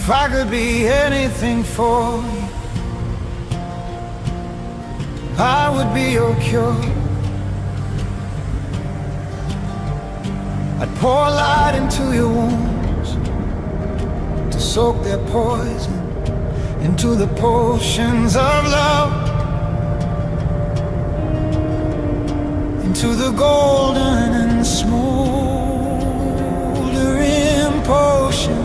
If I could be anything for you, I would be your cure. I'd pour light into your wounds to soak their poison into the potions of love, into the golden and smoldering potions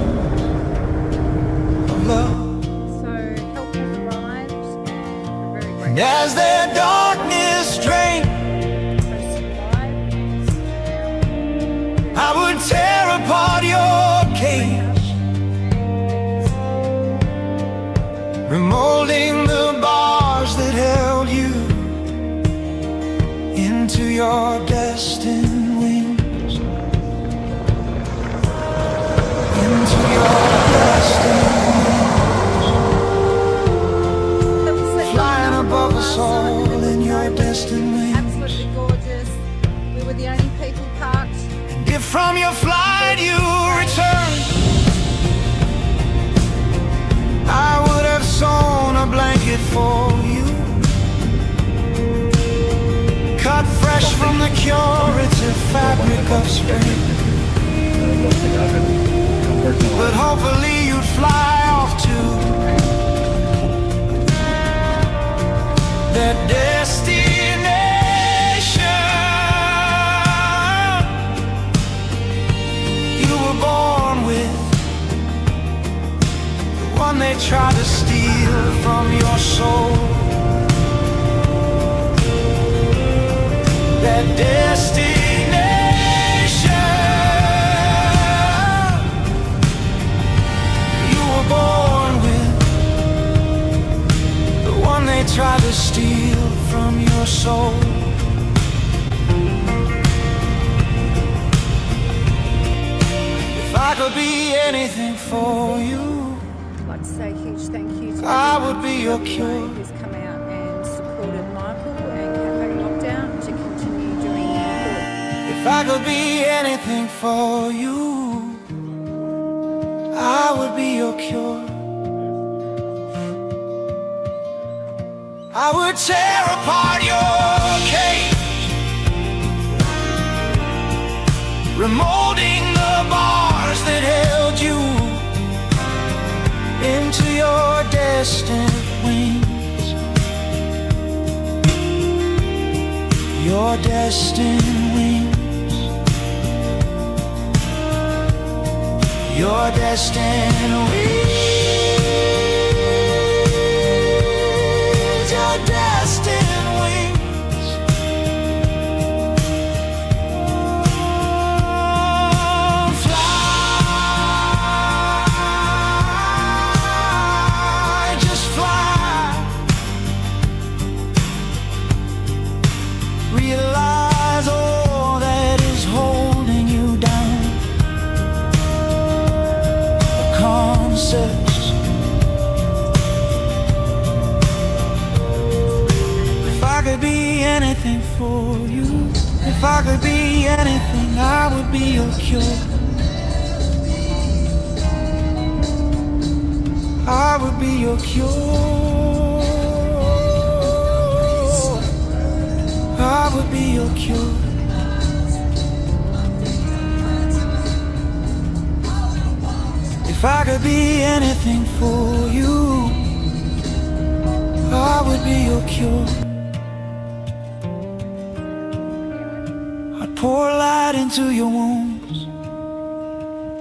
of love. So help us rise. We're very And grateful. as their darkness drained, I would tear apart your cage, remolding the bars that held you into your destined wings, into your destined wings, flying above us all in your destined wings. Absolutely gorgeous. We were the only people parked. If from your flight you return, I would have sewn a blanket for you, cut fresh from the curative fabric of spring. But hopefully you'd fly off to that destination you were born with, the one they tried to steal from your soul. That destination you were born with, the one they tried to steal from your soul. If I could be anything for you, I'd like to say a huge thank you to I everyone would be your cure. who's come out and supported Michael and Cafe Lockdown to continue doing good. If I could be anything for you, I would be your cure. I would tear apart your cage, remolding the bars that held you into your destined wings, your destined wings, your destined wings, your destined wings. Fly, just fly. Realize all that is holding you down. The concepts. If I could be anything for you, if I could be anything, I would be your cure. I would be your cure. I would be your cure. If I could be anything for you, I would be your cure. I'd pour light into your wounds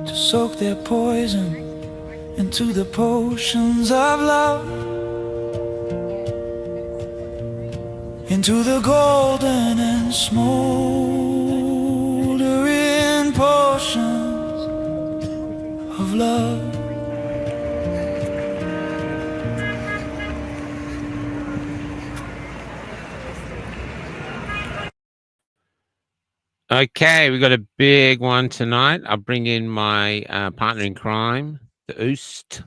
to soak their poison into the potions of love, into the golden and smoldering potions of love. Okay, we got a big one tonight. I'll bring in my partner in crime, the Oost.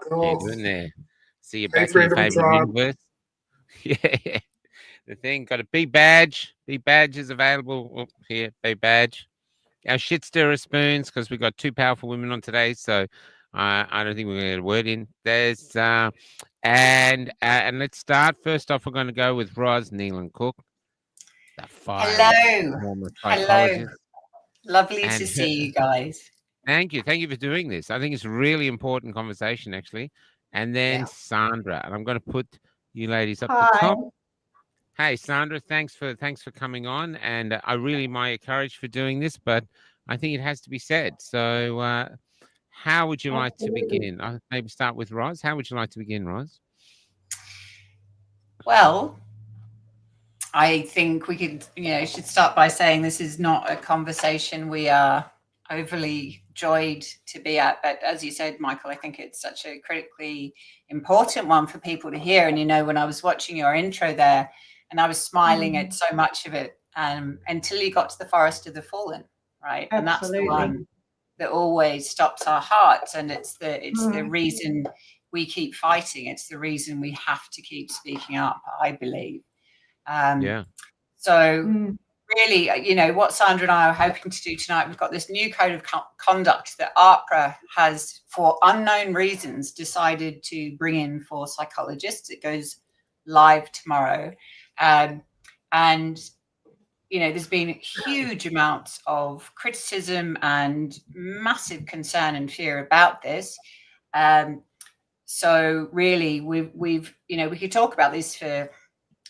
Cool. How you doing there? See you Thanks back in for your having me, favorite Todd. universe. Yeah. The thing got a big badge. Big badge is available. Oh, here, big badge. Our shit stirrer spoons, because we got two powerful women on today. So I don't think we're going to get a word in. There's and let's start. First off, we're going to go with Ros Nealon-Cook, the fiery Hello. former Hello. psychologist. Lovely And to see you guys. Thank you for doing this. I think it's a really important conversation, actually. And then Yeah. Sandra, and I'm going to put you ladies up Hi. the top. Hey, Sandra, thanks for coming on, and I really admire your courage for doing this, but I think it has to be said. So, how would you like to begin? I'll maybe start with Ros. How would you like to begin, Ros? Well, I think we could, should start by saying this is not a conversation we are overly joyed to be at. But as you said, Michael, I think it's such a critically important one for people to hear. And, when I was watching your intro there and I was smiling at so much of it until you got to the Forest of the Fallen, right? Absolutely. And that's the one that always stops our hearts. And it's the reason we keep fighting. It's the reason we have to keep speaking up, I believe. So really, what Sandra and I are hoping to do tonight, we've got this new code of conduct that AHPRA has, for unknown reasons, decided to bring in for psychologists. It goes live tomorrow. And, there's been huge amounts of criticism and massive concern and fear about this. So really, we've we could talk about this for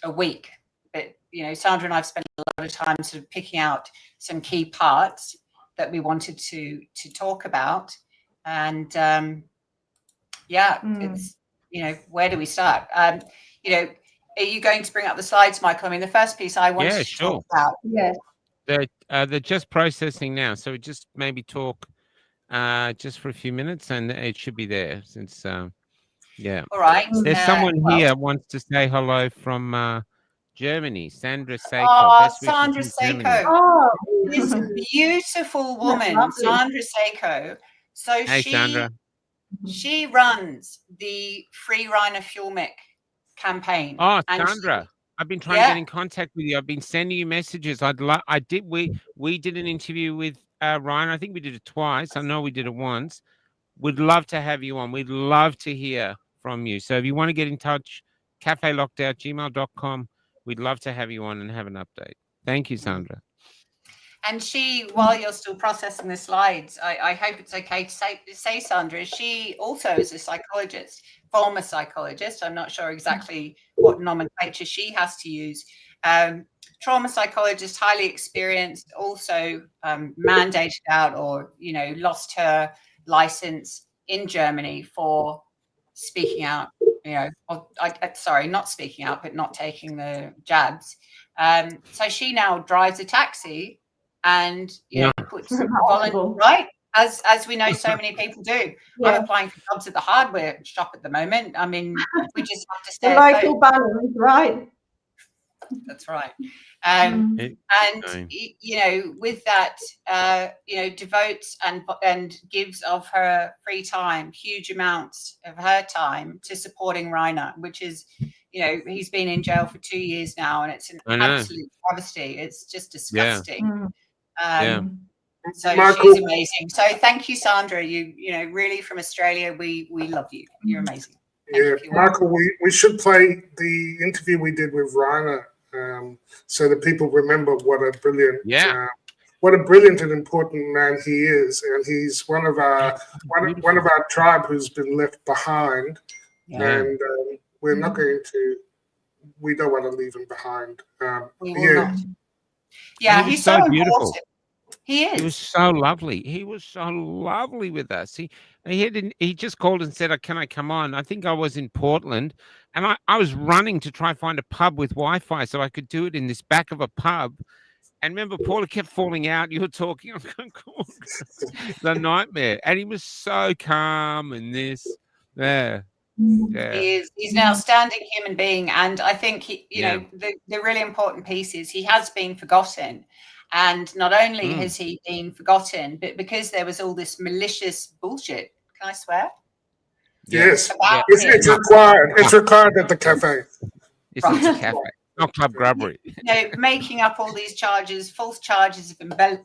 a week, but Sandra and I've spent a lot of time sort of picking out some key parts that we wanted to talk about, and it's where do we start? Are you going to bring up the slides, Michael? I mean, the first piece I wanted to talk about. Yes. They're just processing now, so just maybe talk just for a few minutes, and it should be there. Since all right, there's someone here wants to say hello from Germany, Sandra Scott. Oh, Sandra Scott. Oh, this beautiful woman, Sandra Scott. So hey, Sandra. She runs the Free Rhino Fuel Mic campaign. Oh, Sandra, I've been trying to get in contact with you. I've been sending you messages. We did an interview with Ryan. I think we did it twice. I know we did it once. We'd love to have you on. We'd love to hear from you. So if you want to get in touch, cafelockdown@gmail.com. We'd love to have you on and have an update. Thank you, Sandra. And she, while you're still processing the slides, I hope it's okay to say, Sandra, she also is a psychologist, former psychologist. I'm not sure exactly what nomenclature she has to use. Trauma psychologist, highly experienced, also mandated out or, lost her license in Germany for speaking out, sorry, not speaking out, but not taking the jabs. So she now drives a taxi and puts volunteer, right, as we know so many people do. I'm applying for jobs at the hardware shop at the moment. I mean, we just have to stay the local balance, right? That's right. With that, devotes and gives of her free time, huge amounts of her time to supporting Rainer, which is, he's been in jail for 2 years now, and it's an absolute travesty. It's just disgusting. So Michael, she's amazing. So thank you, Sandra. You really from Australia, we love you. You're amazing. Thank you, Michael, we should play the interview we did with Rainer, so that people remember what a brilliant and important man he is, and he's one of our tribe who's been left behind, and we're not going to. We don't want to leave him behind. We will not. Yeah, he's so beautiful. Important. He is. He was so lovely. He was so lovely with us. He just called and said, "Can I come on?" I think I was in Portland, and I was running to try and find a pub with Wi-Fi so I could do it in this back of a pub. And remember, Paula kept falling out. You were talking. I'm going, the nightmare. And he was so calm and this, there. Yeah. He's an outstanding human being, and I think the really important piece is he has been forgotten. And not only has he been forgotten, but because there was all this malicious bullshit. Can I swear? Yes. It's required. It's required at the cafe. It's a cafe. not club grubbery. Making up all these charges, false charges of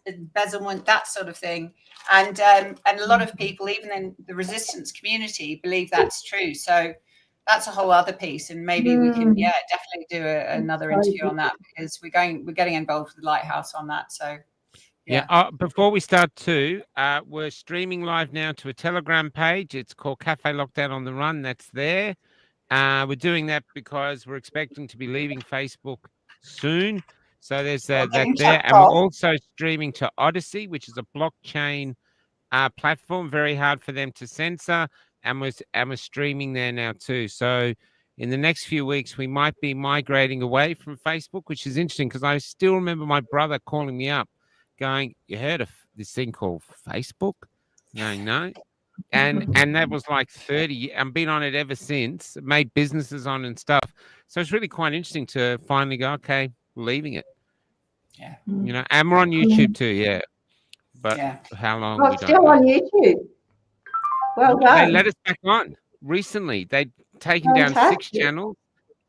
embezzlement, that sort of thing. And a lot of people, even in the resistance community, believe that's true. So that's a whole other piece, and maybe we can, definitely do another interview on that, because we're getting involved with the Lighthouse on that. So before we start too, we're streaming live now to a Telegram page. It's called Cafe Lockdown on the Run. That's there. We're doing that because we're expecting to be leaving Facebook soon. So there's that there. And we're also streaming to Odyssey, which is a blockchain platform, very hard for them to censor. And we're streaming there now too. So in the next few weeks, we might be migrating away from Facebook, which is interesting because I still remember my brother calling me up going, "You heard of this thing called Facebook?" Going, "No." And that was like 30. I've been on it ever since. Made businesses on and stuff. So it's really quite interesting to finally go, okay, we're leaving it. Yeah. And we're on YouTube too, yeah. But how long? Oh, it's still on YouTube. Well done. They let us back on recently. They'd taken down 6 channels.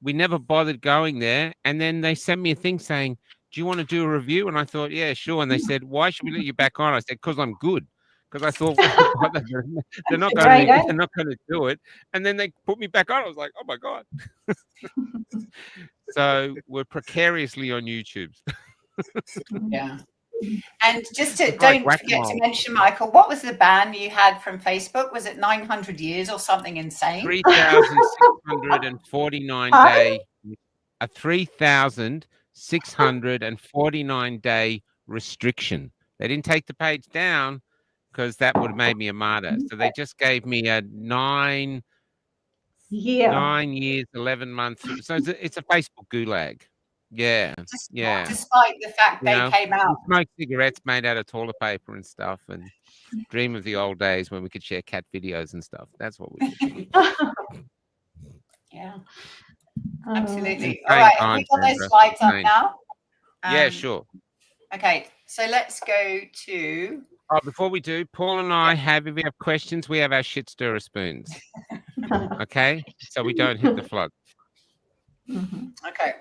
We never bothered going there. And then they sent me a thing saying, "Do you want to do a review?" And I thought, yeah, sure. And they said, "Why should we let you back on?" I said, "Because I'm good." Because I thought, they're not going to do it. And then they put me back on. I was like, oh my God. So we're precariously on YouTube. Yeah. And just to don't forget to mention, Michael, what was the ban you had from Facebook? Was it 900 years or something insane? 3,649 day, a 3,649 day restriction. They didn't take the page down because that would have made me a martyr. So they just gave me a 9 years, 11 months. So it's a Facebook gulag. Yeah. Despite the fact they came out. Smoke cigarettes made out of toilet paper and stuff, and dream of the old days when we could share cat videos and stuff. That's what we did. Yeah. Absolutely. All right. Have we got those slides up now? Yeah, sure. Okay. So let's go to. Before we do, Paul and I if we have questions, we have our shit stirrer spoons. Okay? So we don't hit the flood. Okay.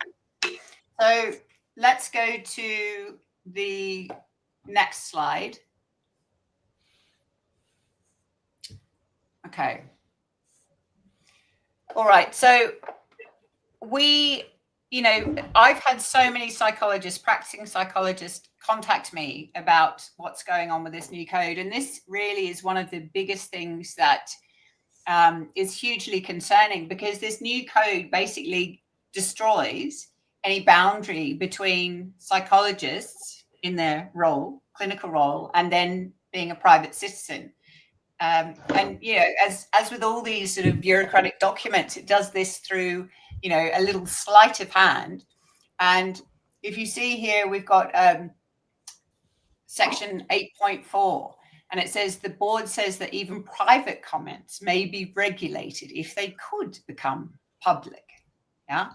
So let's go to the next slide. Okay. All right. So I've had so many practicing psychologists contact me about what's going on with this new code. And this really is one of the biggest things that is hugely concerning, because this new code basically destroys any boundary between psychologists in their clinical role, and then being a private citizen. And as with all these sort of bureaucratic documents, it does this through a little sleight of hand. And if you see here, we've got section 8.4, and it says the board says that even private comments may be regulated if they could become public. Yeah.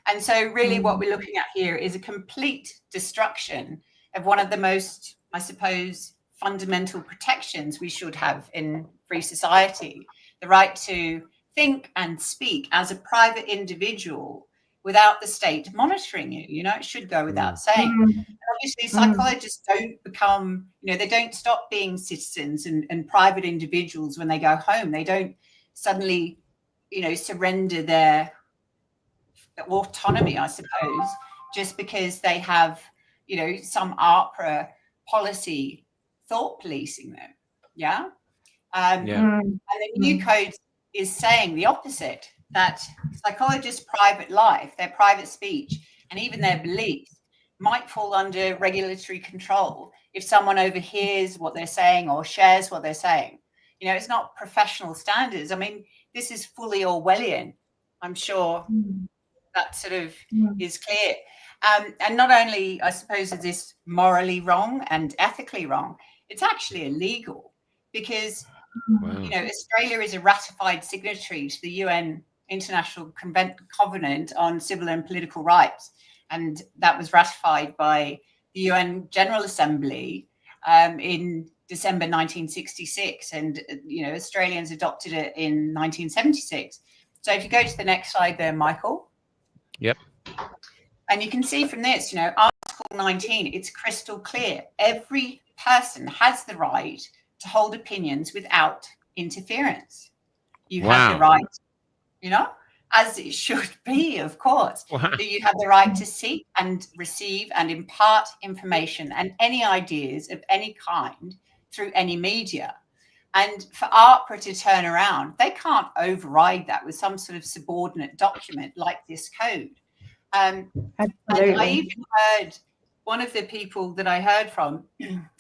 And so really what we're looking at here is a complete destruction of one of the most, I suppose, fundamental protections we should have in free society, the right to think and speak as a private individual without the state monitoring you. It should go without saying. And obviously, psychologists don't become, they don't stop being citizens and private individuals when they go home. They don't suddenly, surrender their autonomy, I suppose, just because they have, some AHPRA policy thought policing them. Yeah. And the new code is saying the opposite, that psychologists' private life, their private speech, and even their beliefs might fall under regulatory control if someone overhears what they're saying or shares what they're saying. It's not professional standards. I mean, this is fully Orwellian. I'm sure that sort of is clear. And not only, I suppose, is this morally wrong and ethically wrong, it's actually illegal, because Australia is a ratified signatory to the UN International Covenant on Civil and Political Rights, and that was ratified by the UN General Assembly in December 1966, and Australians adopted it in 1976. So if you go to the next slide there, Michael. Yep. And you can see from this, Article 19, it's crystal clear. Every person has the right to hold opinions without interference. You have the right, as it should be, of course, that you have the right to seek and receive and impart information and any ideas of any kind through any media. And for AHPRA to turn around, they can't override that with some sort of subordinate document like this code. And I even heard one of the people that I heard from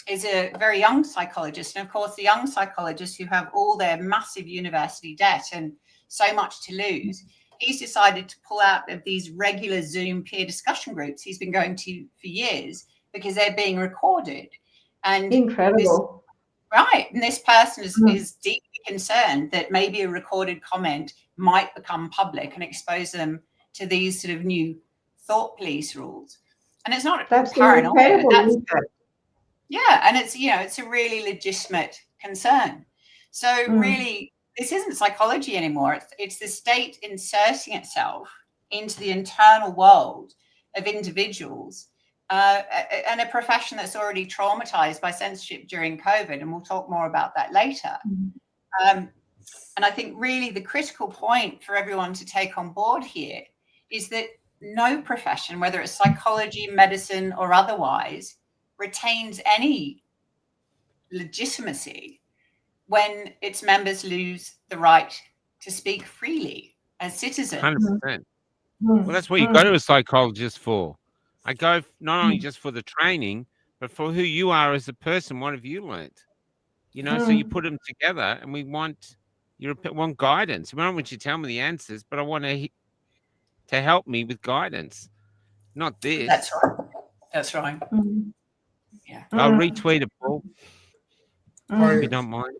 is a very young psychologist. And of course, the young psychologists who have all their massive university debt and so much to lose, he's decided to pull out of these regular Zoom peer discussion groups he's been going to for years because they're being recorded. And incredible. And this person is deeply concerned that maybe a recorded comment might become public and expose them to these sort of new thought police rules. And it's not paranoia. And it's a really legitimate concern. So really, this isn't psychology anymore. It's the state inserting itself into the internal world of individuals and a profession that's already traumatized by censorship during COVID. And we'll talk more about that later. And I think really the critical point for everyone to take on board here is that no profession, whether it's psychology, medicine, or otherwise, retains any legitimacy when its members lose the right to speak freely as citizens. 100%. Well, that's what you go to a psychologist for. I go not only just for the training, but for who you are as a person. What have you learned? So you put them together, and we want guidance. I don't want you to tell me the answers, but I want to help me with guidance, not this. That's right. Yeah. I'll retweet it, Paul, if you don't mind.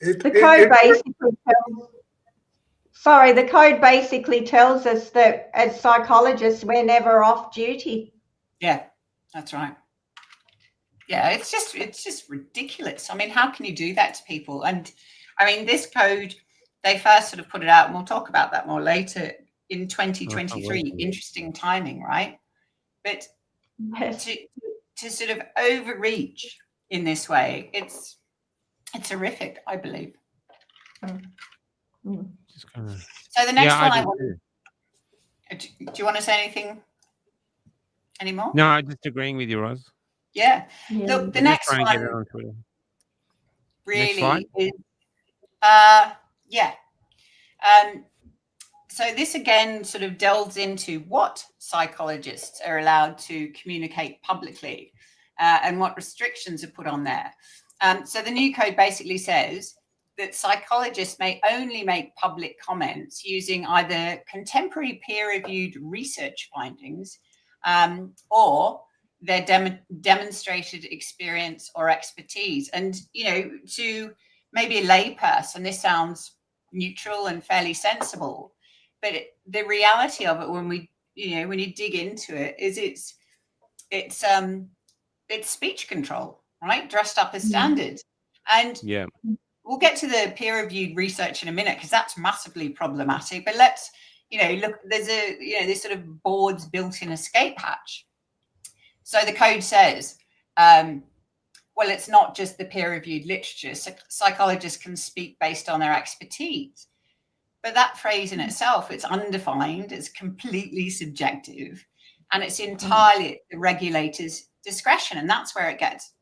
The code basically tells us that as psychologists, we're never off duty. Yeah, that's right. Yeah, it's just ridiculous. I mean, how can you do that to people? And I mean, this code, they first sort of put it out, and we'll talk about that more later, in 2023. Interesting timing, right? But to sort of overreach in this way, it's horrific, I believe. So the next one do you want to say anything anymore? No, I'm just agreeing with you, Ros. Yeah. Look, the next one really is so this again sort of delves into what psychologists are allowed to communicate publicly and what restrictions are put on there. So the new code basically says that psychologists may only make public comments using either contemporary peer-reviewed research findings or their demonstrated experience or expertise. And, to maybe a layperson, this sounds neutral and fairly sensible. But the reality of it, when you dig into it, is it's speech control, right? Dressed up as standards. And we'll get to the peer-reviewed research in a minute because that's massively problematic. But let's, look, there's this sort of board's built-in escape hatch. So the code says, well, it's not just the peer-reviewed literature. Psychologists can speak based on their expertise. But that phrase in itself, it's undefined, it's completely subjective, and it's entirely at the regulator's discretion. And that's where it gets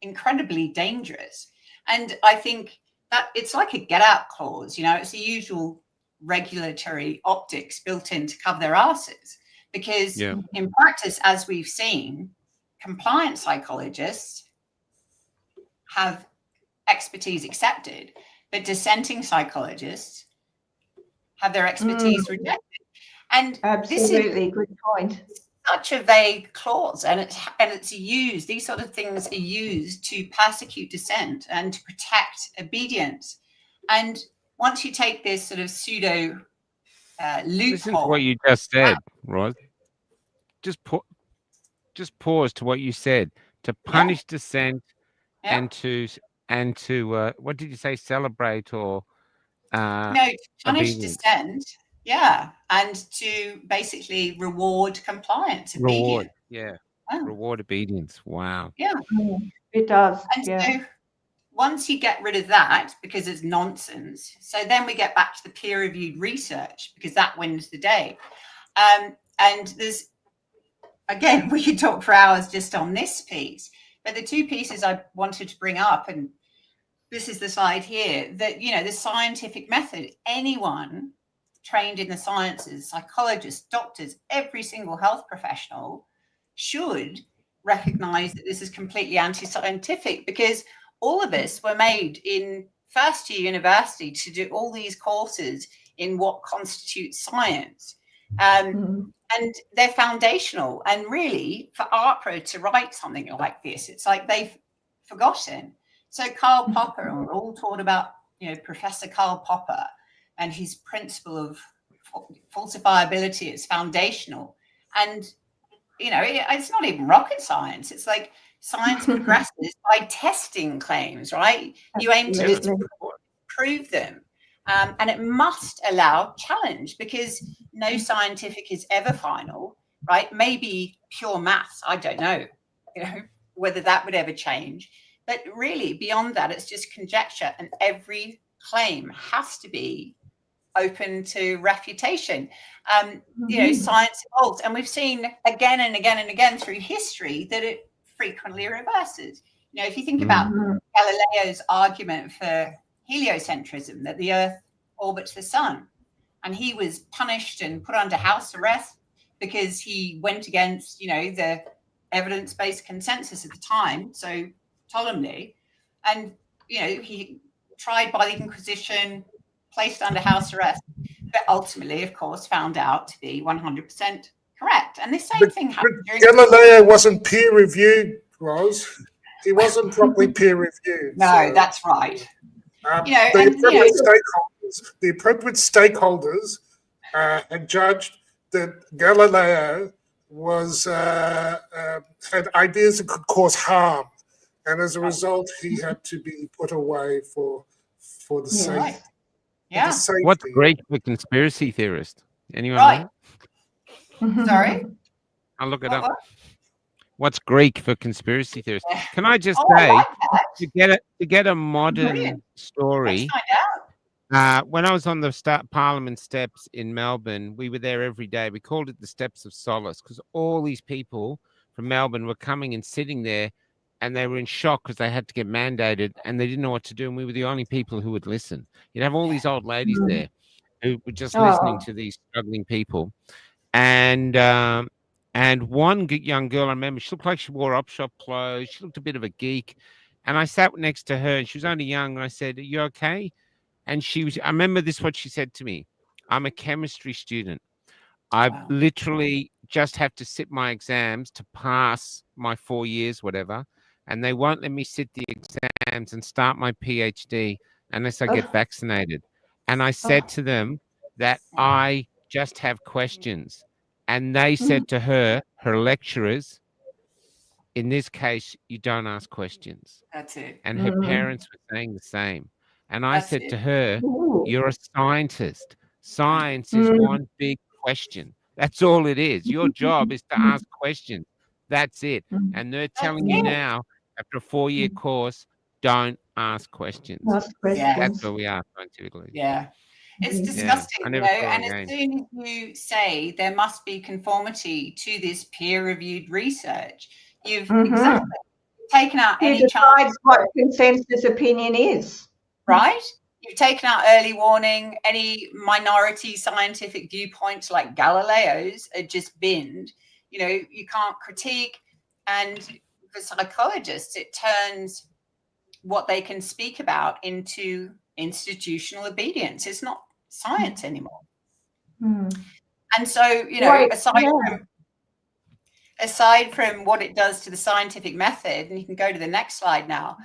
incredibly dangerous. And I think that it's like a get-out clause, it's the usual regulatory optics built in to cover their asses. Because in practice, as we've seen, compliant psychologists have expertise accepted, but dissenting psychologists have their expertise rejected. And absolutely, good point. Such a vague clause, and it's used. These sort of things are used to persecute dissent and to protect obedience. And once you take this sort of pseudo loophole, listen to what you just said, Ros. Just pause to what you said. To punish dissent and to what did you say? Celebrate or no, punish dissent Yeah, and to basically reward compliance, Reward, obedience. yeah. Oh, Reward obedience. Wow. yeah. It does. And Yeah. so once you get rid of that, because it's nonsense, so then we get back to the peer-reviewed research, because that wins the day. And there's, again, we could talk for hours just on this piece, but the two pieces I wanted to bring up, and this is the slide here, that, the scientific method, anyone trained in the sciences, psychologists, doctors, every single health professional should recognize that this is completely anti-scientific, because all of us were made in first year university to do all these courses in what constitutes science. And they're foundational. And really, for AHPRA to write something like this, it's like they've forgotten. So Karl Popper, and we're all taught about, Professor Karl Popper and his principle of falsifiability is foundational. And, it's not even rocket science. It's like science progresses by testing claims, right? You aim to prove them. And it must allow challenge, because no scientific is ever final, right? Maybe pure maths, I don't know, whether that would ever change. But really, beyond that, it's just conjecture, and every claim has to be open to refutation. Science evolves, and we've seen again and again and again through history that it frequently reverses. If you think about Galileo's argument for heliocentrism, that the Earth orbits the sun, and he was punished and put under house arrest because he went against, the evidence-based consensus at the time, so Ptolemy, and, he tried by the Inquisition, placed under house arrest, but ultimately, of course, found out to be 100% correct. And the same thing happened during Galileo wasn't peer-reviewed, Ros. He wasn't properly peer-reviewed. No, so, that's right. The appropriate stakeholders had judged that Galileo had ideas that could cause harm, and as a result, he had to be put away for the sake. Right. Yeah. What's Greek for conspiracy theorist? Anyone know? Sorry? I'll look it up. What's Greek for conspiracy theorist? Can I just say, to get a modern story, when I was on the Parliament steps in Melbourne, we were there every day. We called it the Steps of Solace, because all these people from Melbourne were coming and sitting there, and they were in shock because they had to get mandated, and they didn't know what to do, and we were the only people who would listen. You'd have all these old ladies there who were just listening to these struggling people. And one young girl, I remember, she looked like she wore op-shop clothes. She looked a bit of a geek. And I sat next to her, and she was only young, and I said, "Are you okay?" And I remember this, what she said to me: "I'm a chemistry student. I literally just have to sit my exams to pass my 4 years, whatever. And they won't let me sit the exams and start my PhD unless I get vaccinated." And I said to them that I just have questions. And they said to her lecturers, "In this case, you don't ask questions." That's it. And her parents were saying the same. And I said to her, "You're a scientist. Science is one big question. That's all it is. Your job is to ask questions. That's it." And they're telling you now, after a 4-year course, don't ask questions. That's where we are scientifically. Yeah. It's disgusting, and as soon as you say there must be conformity to this peer-reviewed research, you've taken out any chance. What consensus opinion is. Right? You've taken out early warning, any minority scientific viewpoints like Galileo's are just binned. You can't critique. And for psychologists, it turns what they can speak about into institutional obedience. It's not science anymore. And so, aside from what it does to the scientific method, and you can go to the next slide now,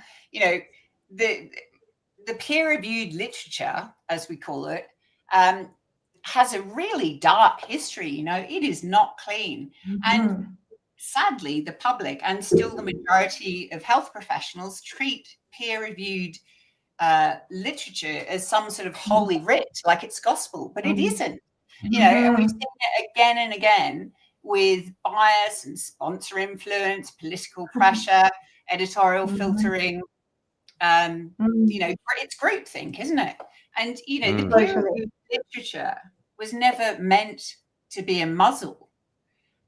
the peer-reviewed literature, as we call it, has a really dark history. It is not clean. And sadly, the public and still the majority of health professionals treat peer-reviewed literature as some sort of holy writ, like it's gospel, but it isn't. you know, and we've seen it again and again with bias and sponsor influence, political pressure, editorial filtering. You know, it's groupthink, isn't it? And, you know, the peer-reviewed literature was never meant to be a muzzle.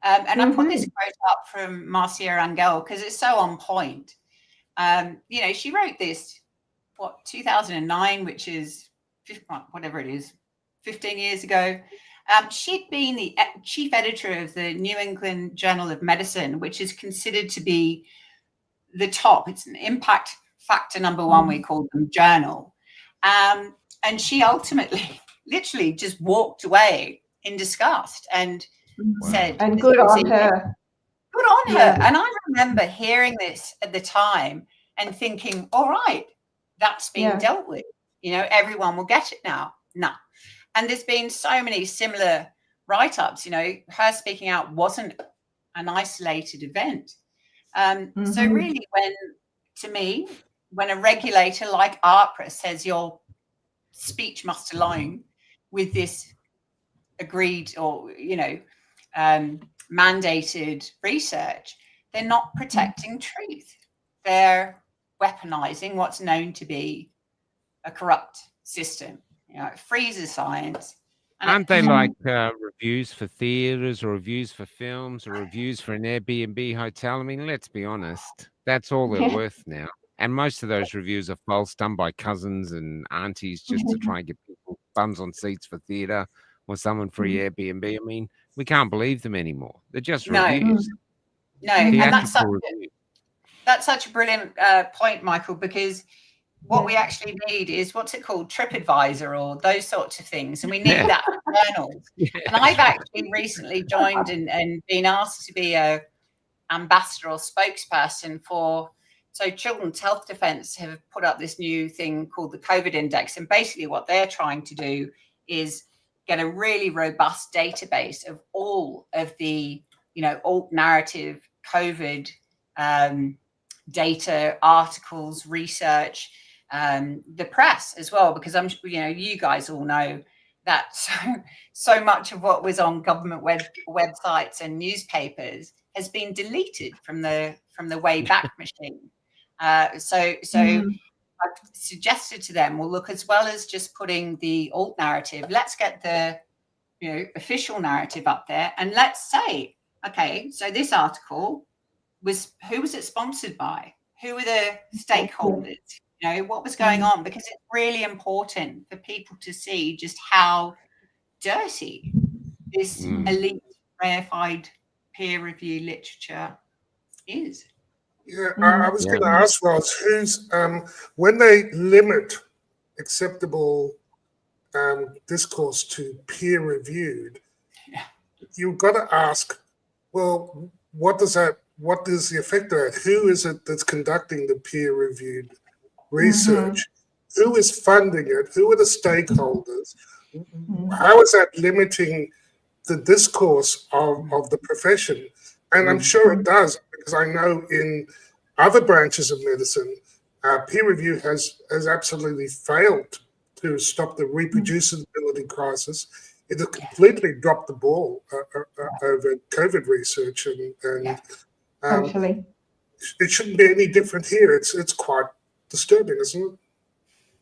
And I put this quote up from Marcia Angel because it's so on point. You know, she wrote this, 2009, which is whatever it is, 15 years ago. She'd been the chief editor of the New England Journal of Medicine, which is considered to be the top. It's an impact factor #1, we call them, journal. And she ultimately, literally just walked away in disgust and said, and good on her. Good on her. And I remember hearing this at the time and thinking, all right, that's being dealt with. You know, everyone will get it now. No. And there's been so many similar write-ups. You know, her speaking out wasn't an isolated event. So really, when a regulator like AHPRA says your speech must align with this agreed or, you know, mandated research, they're not protecting truth. They're weaponizing what's known to be a corrupt system. You know, it freezes science. Aren't they like reviews for theaters or reviews for films or reviews for an Airbnb hotel? I mean, let's be honest. That's all they're worth now. And most of those reviews are false, done by cousins and aunties just to try and get people bums on seats for theater or someone free Airbnb. I mean, we can't believe them anymore. They're just reviews. No, and that's such a brilliant point, Michael, because what we actually need is, what's it called, TripAdvisor or those sorts of things. And we need that for journals. And I've actually recently joined and been asked to be a ambassador or spokesperson for, so Children's Health Defence have put up this new thing called the COVID Index. And basically what they're trying to do is get a really robust database of all of the, you know, alt narrative COVID data, articles, research, the press as well, because I'm, you know, you guys all know that so much of what was on government websites and newspapers has been deleted from the Wayback Machine. So I've suggested to them, well, look, as well as just putting the alt narrative, let's get the, you know, official narrative up there, and let's say, okay, so this article who was it sponsored by? Who were the stakeholders? You know, what was going on? Because it's really important for people to see just how dirty this elite, rarefied peer review literature is. Yeah, I was going to ask Ros, who's when they limit acceptable discourse to peer reviewed, you've got to ask, well, what is the effect of that? Who is it that's conducting the peer reviewed research? Who is funding it? Who are the stakeholders? How is that limiting the discourse of the profession? And I'm sure it does, because I know in other branches of medicine, peer review has absolutely failed to stop the reproducibility crisis. It has completely dropped the ball over COVID research, and Totally. It shouldn't be any different here. It's quite disturbing, isn't it?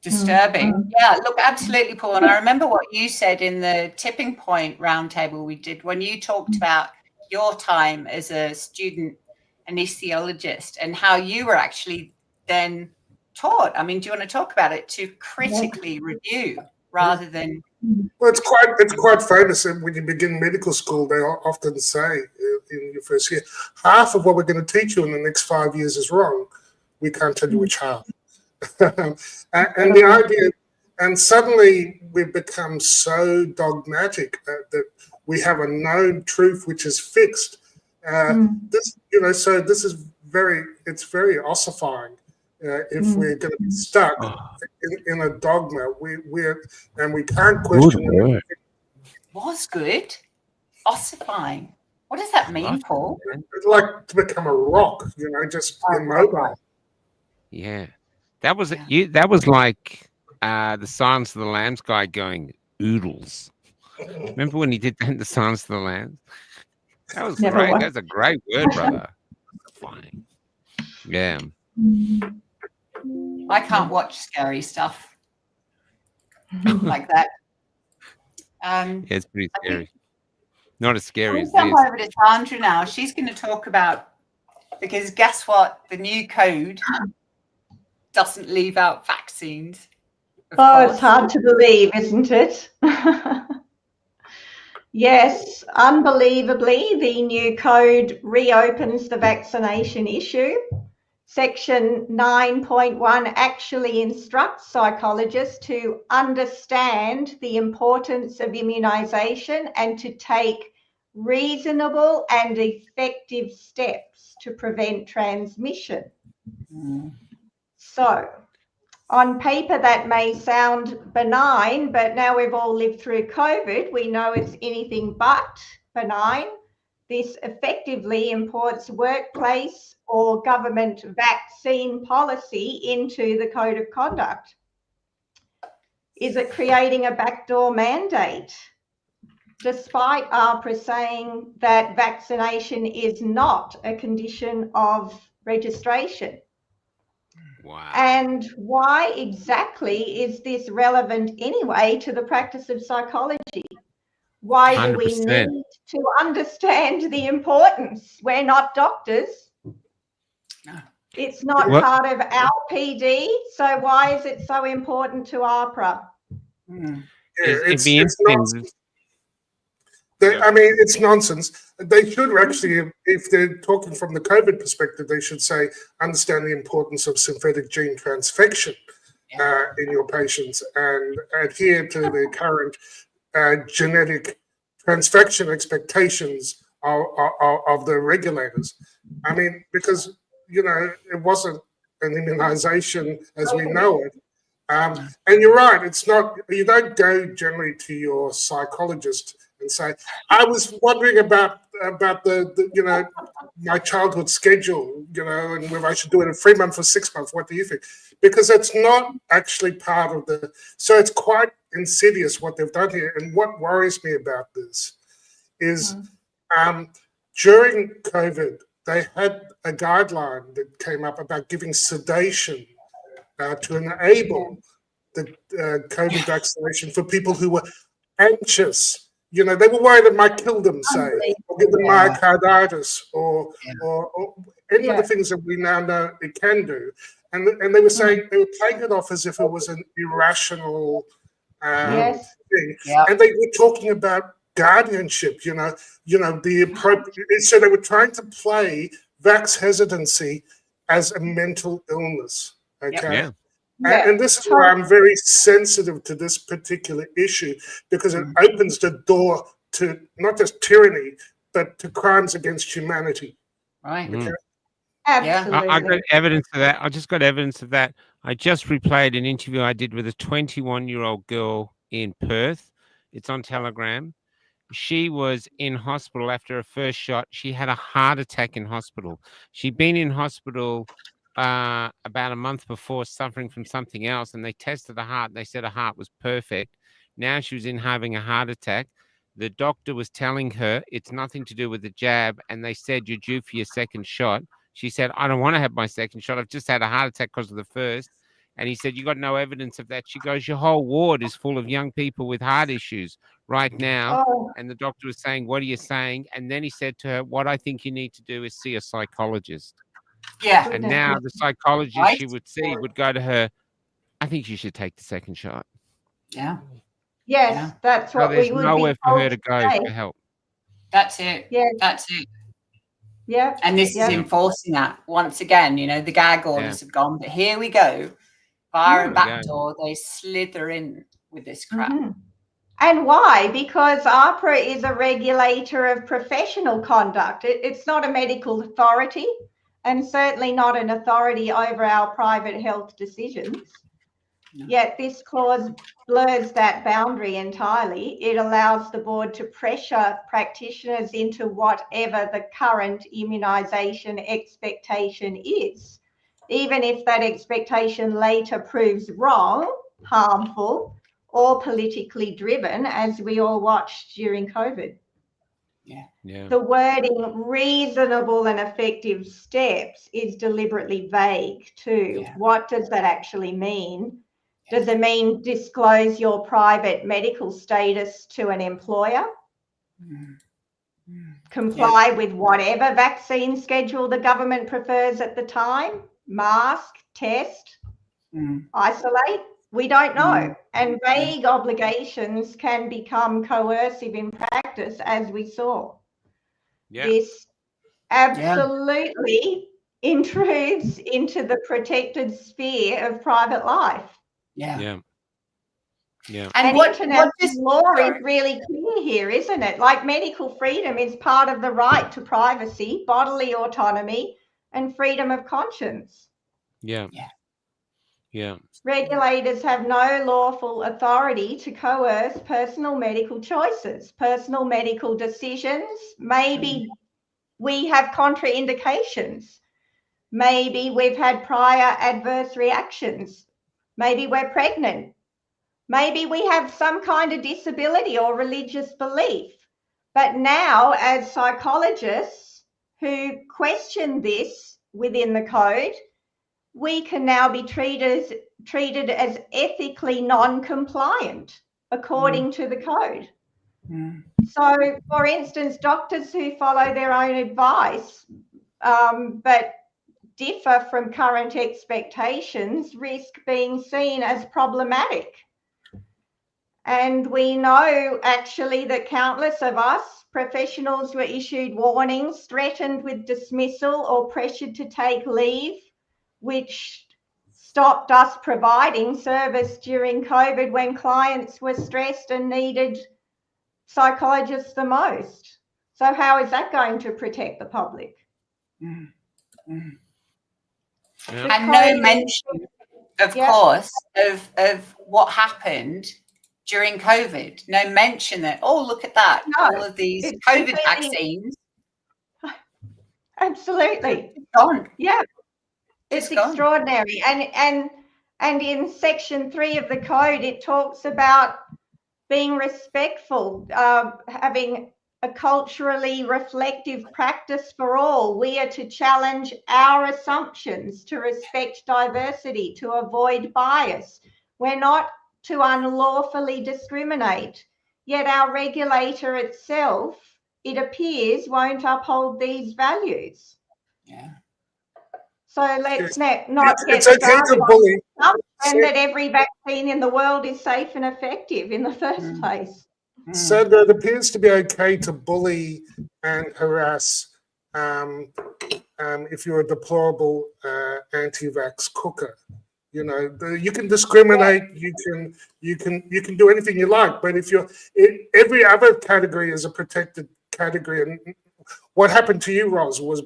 Disturbing. Yeah, look, absolutely, Paul. And I remember what you said in the tipping point roundtable we did when you talked about your time as a student anesthesiologist and how you were actually then taught. I mean, do you want to talk about it, to critically review rather than? Well, it's quite famous. When you begin medical school, they often say in your first year, half of what we're going to teach you in the next 5 years is wrong. We can't tell you which half. And the idea, and suddenly we've become so dogmatic that we have a known truth which is fixed. This, you know, so this is it's very ossifying. If we're going to be stuck in a dogma, we can't question it. Was good, ossifying. What does that mean, Paul? It's like to become a rock, you know, just immobile. Yeah, that was That was like the Silence of the Lambs guy going oodles. Remember when he did that in The Silence of the Lambs? That was Never great. watched. That's a great word, brother. Funny. Yeah. I can't watch scary stuff like that. Yeah, it's pretty scary. Not as scary as We'll this. come over to Sandra now. She's going to talk about, because guess what? The new code doesn't leave out vaccines. Oh, it's hard to believe, isn't it? Yes, unbelievably, the new code reopens the vaccination issue. Section 9.1 actually instructs psychologists to understand the importance of immunisation and to take reasonable and effective steps to prevent transmission. So, on paper, that may sound benign, but now we've all lived through COVID, we know it's anything but benign. This effectively imports workplace or government vaccine policy into the code of conduct. Is it creating a backdoor mandate? Despite AHPRA saying that vaccination is not a condition of registration. Wow. And why exactly is this relevant anyway to the practice of psychology? Why 100%. do we need to understand the importance? We're not doctors. It's not part of our PD. So why is it so important to AHPRA? It's nonsense. I mean, it's nonsense. They should actually, if they're talking from the COVID perspective, they should say, understand the importance of synthetic gene transfection in your patients and adhere to the current genetic transfection expectations of the regulators. I mean, because, you know, it wasn't an immunization as we know it. And you're right, it's not, you don't go generally to your psychologist and say, I was wondering about the you know, my childhood schedule, you know, and whether I should do it in 3 months or 6 months. What do you think? Because it's not actually part of the, so it's quite insidious what they've done here. And what worries me about this is during COVID, they had a guideline that came up about giving sedation to enable the COVID vaccination for people who were anxious. You know, they were worried it might kill them, say, or give them myocarditis, or any of the things that we now know it can do. And they were saying, they were playing it off as if it was an irrational thing. And they were talking about guardianship, you know, the appropriate. So they were trying to play vax hesitancy as a mental illness. Okay. And this is why I'm very sensitive to this particular issue, because it opens the door to not just tyranny, but to crimes against humanity. Right. Okay? Absolutely. I got evidence of that. I just got evidence of that. I just replayed an interview I did with a 21-year-old girl in Perth. It's on Telegram. She was in hospital after her first shot. She had a heart attack in hospital. She'd been in hospital about a month before, suffering from something else, and they tested the heart. They said her heart was perfect. Now she was having a heart attack. The doctor was telling her it's nothing to do with the jab, and they said you're due for your second shot. She said, I don't want to have my second shot. I've just had a heart attack because of the first. And he said, you got no evidence of that. She goes, your whole ward is full of young people with heart issues right now. And the doctor was saying, what are you saying? And then he said to her, what I think you need to do is see a psychologist. Yeah. And now the psychologist she would see would go to her, I think you should take the second shot. Yeah. Yes, that's what we would be nowhere for told her to go today. for help. That's it. Yeah. That's it. Yeah. And this is enforcing that. Once again, you know, the gag orders have gone, but here we go. Via a back door, they slither in with this crap. And why? Because AHPRA is a regulator of professional conduct. It's not a medical authority, and certainly not an authority over our private health decisions. Yet this clause blurs that boundary entirely. It allows the board to pressure practitioners into whatever the current immunisation expectation is, even if that expectation later proves wrong, harmful, or politically driven, as we all watched during COVID. Yeah. The wording reasonable and effective steps is deliberately vague too. What does that actually mean? Does it mean disclose your private medical status to an employer? Comply with whatever vaccine schedule the government prefers at the time? Mask, test, isolate? We don't know. And vague obligations can become coercive in practice, as we saw. This absolutely intrudes into the protected sphere of private life. Yeah. And international law is really clear here, isn't it? Like, medical freedom is part of the right to privacy, bodily autonomy, and freedom of conscience. Yeah. Regulators have no lawful authority to coerce personal medical choices, personal medical decisions. Maybe we have contraindications. Maybe we've had prior adverse reactions. Maybe we're pregnant. Maybe we have some kind of disability or religious belief. But now, as psychologists who question this within the code, we can now be treated as ethically non-compliant according to the code. So, for instance, doctors who follow their own advice but differ from current expectations risk being seen as problematic. And we know actually that countless of us professionals were issued warnings, threatened with dismissal or pressured to take leave, which stopped us providing service during COVID when clients were stressed and needed psychologists the most. So how is that going to protect the public? And no mention, of course, of what happened during COVID. No mention that, oh, look at that, all of these COVID vaccines. Absolutely. It's gone. Yeah. It's extraordinary. And in section 3 of the code, it talks about being respectful, having a culturally reflective practice for all. We are to challenge our assumptions, to respect diversity, to avoid bias. We're not to unlawfully discriminate. Yet our regulator itself, it appears, won't uphold these values. So let's not get started on the assumption that every vaccine in the world is safe and effective in the first place. Sandra, it appears to be okay to bully and harass if you're a deplorable anti-vax cooker. You know, you can discriminate, you can do anything you like, but if every other category is a protected category, and what happened to you, Ros, was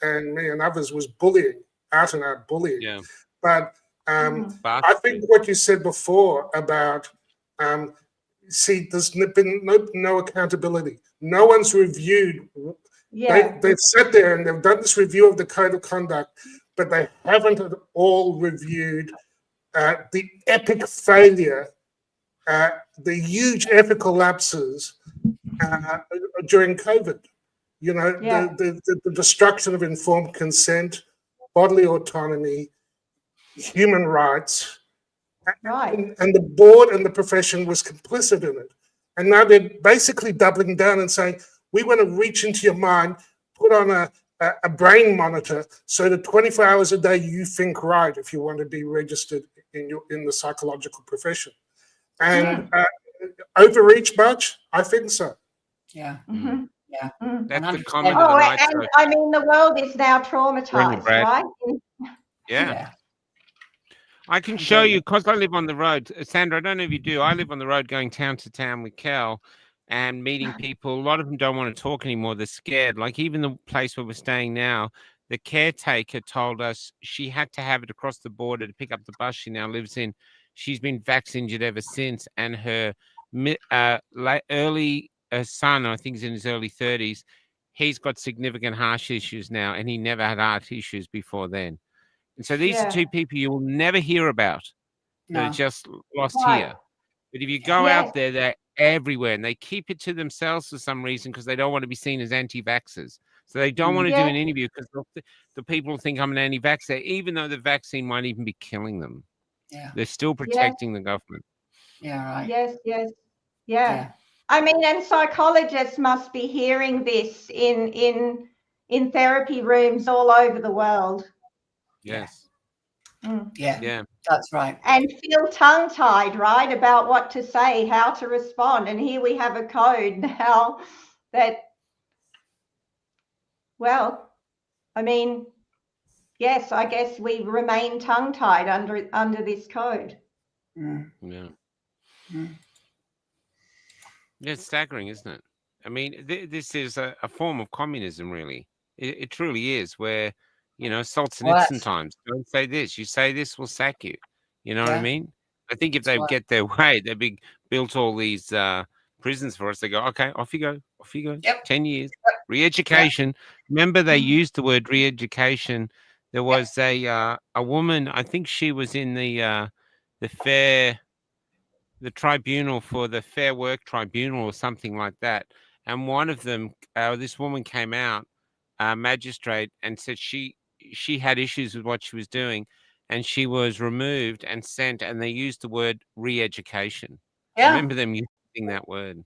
and me and others was bullying, out and out bullying. Yeah. But I think what you said before about there's been no accountability. No one's reviewed. They've sat there and they've done this review of the code of conduct, but they haven't at all reviewed the epic failure, the huge ethical lapses during COVID. You know, the destruction of informed consent, bodily autonomy, human rights. And the board and the profession was complicit in it. And now they're basically doubling down and saying, we want to reach into your mind, put on a brain monitor so that 24 hours a day you think right if you want to be registered in the psychological profession. And overreach much? I think so. Yeah. Yeah. That's the comment. And I mean, the world is now traumatized, right? Yeah. I can show you, because I live on the road. Sandra, I don't know if you do. I live on the road going town to town with Cal and meeting people. A lot of them don't want to talk anymore. They're scared. Like even the place where we're staying now, the caretaker told us she had to have it across the border to pick up the bus she now lives in. She's been vaccinated ever since. And her son, I think he's in his early 30s, he's got significant heart issues now, and he never had heart issues before then. And so these are two people you will never hear about. They're just lost here. But if you go Yes. out there, they're everywhere, and they keep it to themselves for some reason because they don't want to be seen as anti-vaxxers. So they don't want to do an interview because the people think I'm an anti-vaxxer, even though the vaccine might even be killing them. Yeah. They're still protecting the government. Yeah, right. Yes. Yeah. I mean, and psychologists must be hearing this in therapy rooms all over the world. Yes. Yeah, that's right. And feel tongue-tied, right, about what to say, how to respond. And here we have a code now that, well, I mean, yes, I guess we remain tongue-tied under this code. Yeah. It's staggering, isn't it? I mean, this is a form of communism, really. It truly is, where, Solzhenitsyn times, don't say this. You say this, we'll sack you. You know what I mean? I think if they get their way, they built all these prisons for us. They go, okay, off you go. Yep. 10 years. Re-education. Remember, they used the word re-education. There was a woman, I think she was in the tribunal for the Fair Work Tribunal or something like that. And one of them, this woman came out, magistrate, and said she had issues with what she was doing, and she was removed and sent, and they used the word re-education. Yeah. Remember them using that word.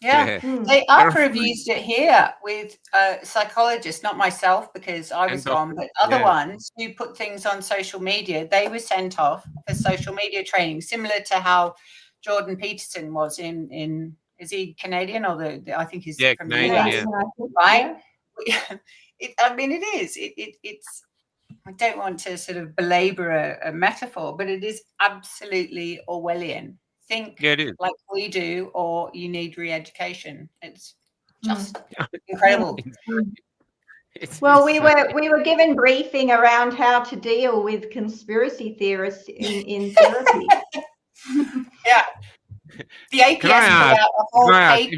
Yeah. They AHPRA have used it here with psychologists, not myself because I was gone, but other ones who put things on social media. They were sent off for social media training, similar to how Jordan Peterson was in is he Canadian or I think he's from Canadian, the US, right? I mean, it is. It's. I don't want to sort of belabor a metaphor, but it is absolutely Orwellian. Think like we do, or you need re-education. It's just incredible. Well, we were given briefing around how to deal with conspiracy theorists in therapy. Yeah. The APS put out a whole paper.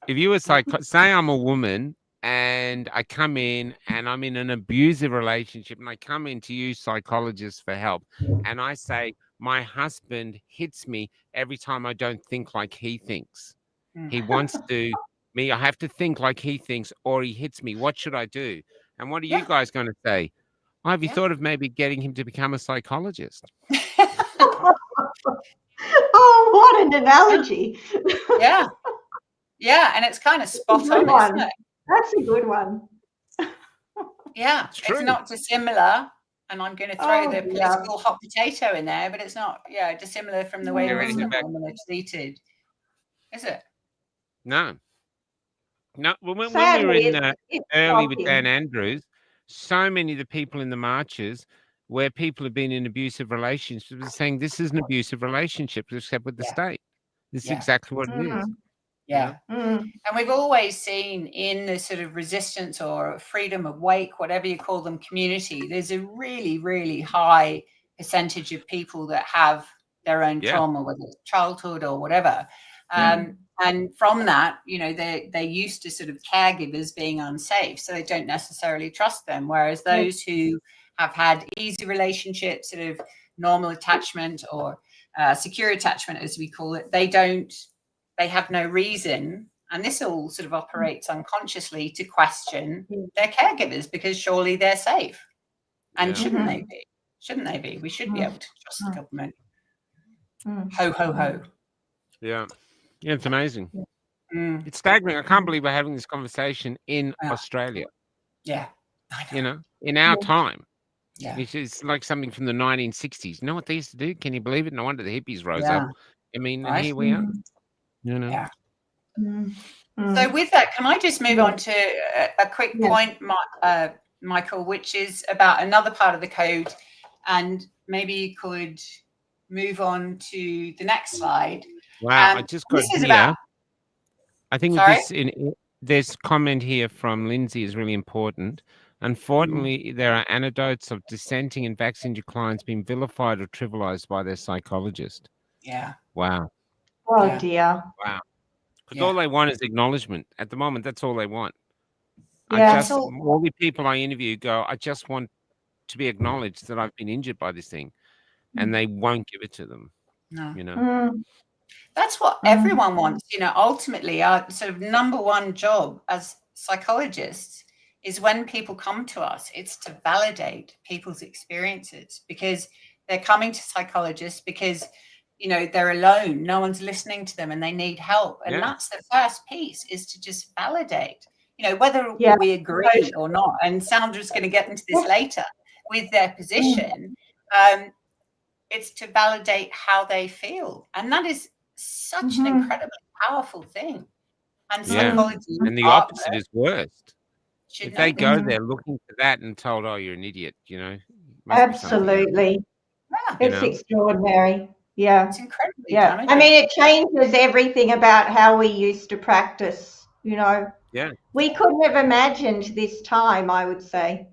If you were a psychologist, say I'm a woman and I come in and I'm in an abusive relationship and I come in to you psychologists for help and I say, my husband hits me every time I don't think like he thinks. He wants to me. I have to think like he thinks or he hits me. What should I do? And what are you guys going to say? Have you thought of maybe getting him to become a psychologist? Oh, what an analogy. Yeah. And it's kind of spot on, isn't it? That's a good one. Yeah, it's not dissimilar. And I'm going to throw the political hot potato in there, but it's not, dissimilar from the way Muslim women are treated. Is it? No. Well, when we were in early with Dan Andrews, so many of the people in the marches where people have been in abusive relationships are saying this is an abusive relationship, except with the state. This is exactly what it is. Yeah. And we've always seen in the sort of resistance or freedom of wake, whatever you call them, community, there's a really, really high percentage of people that have their own trauma, whether it's childhood or whatever. And from that, they're used to sort of caregivers being unsafe, so they don't necessarily trust them. Whereas those who have had easy relationships, sort of normal attachment or secure attachment, as we call it, they have no reason, and this all sort of operates unconsciously, to question their caregivers because surely they're safe. And shouldn't they be? Shouldn't they be? We should be able to trust the government. Ho, ho, ho. Yeah, it's amazing. It's staggering. I can't believe we're having this conversation in Australia. Yeah. In our time. Yeah. It's like something from the 1960s. You know what they used to do? Can you believe it? No wonder the hippies rose up. I mean, and here we are. Yeah. So with that, can I just move on to a quick point, Michael, which is about another part of the code, and maybe you could move on to the next slide. Wow, I just got here. I think this comment here from Lindsay is really important. Unfortunately, there are anecdotes of dissenting and vaccinated clients being vilified or trivialized by their psychologist. Yeah. Wow. Oh, dear. Wow. Because all they want is acknowledgement. At the moment, that's all they want. Yeah. All the people I interview go, I just want to be acknowledged that I've been injured by this thing. And they won't give it to them. No. You know. That's what everyone wants. You know, ultimately, our sort of number one job as psychologists is when people come to us, it's to validate people's experiences, because they're coming to psychologists because, you know, they're alone, no one's listening to them and they need help. And that's the first piece, is to just validate, you know, whether we agree or not. And Sandra's going to get into this later with their position. It's to validate how they feel. And that is such an incredibly powerful thing. And psychology, and the opposite is worst. If they go this. there looking for that and told, "Oh, you're an idiot," you know. Absolutely. It's extraordinary. Yeah. It's incredibly damaging. I mean, it changes everything about how we used to practice, you know. Yeah. We couldn't have imagined this time, I would say.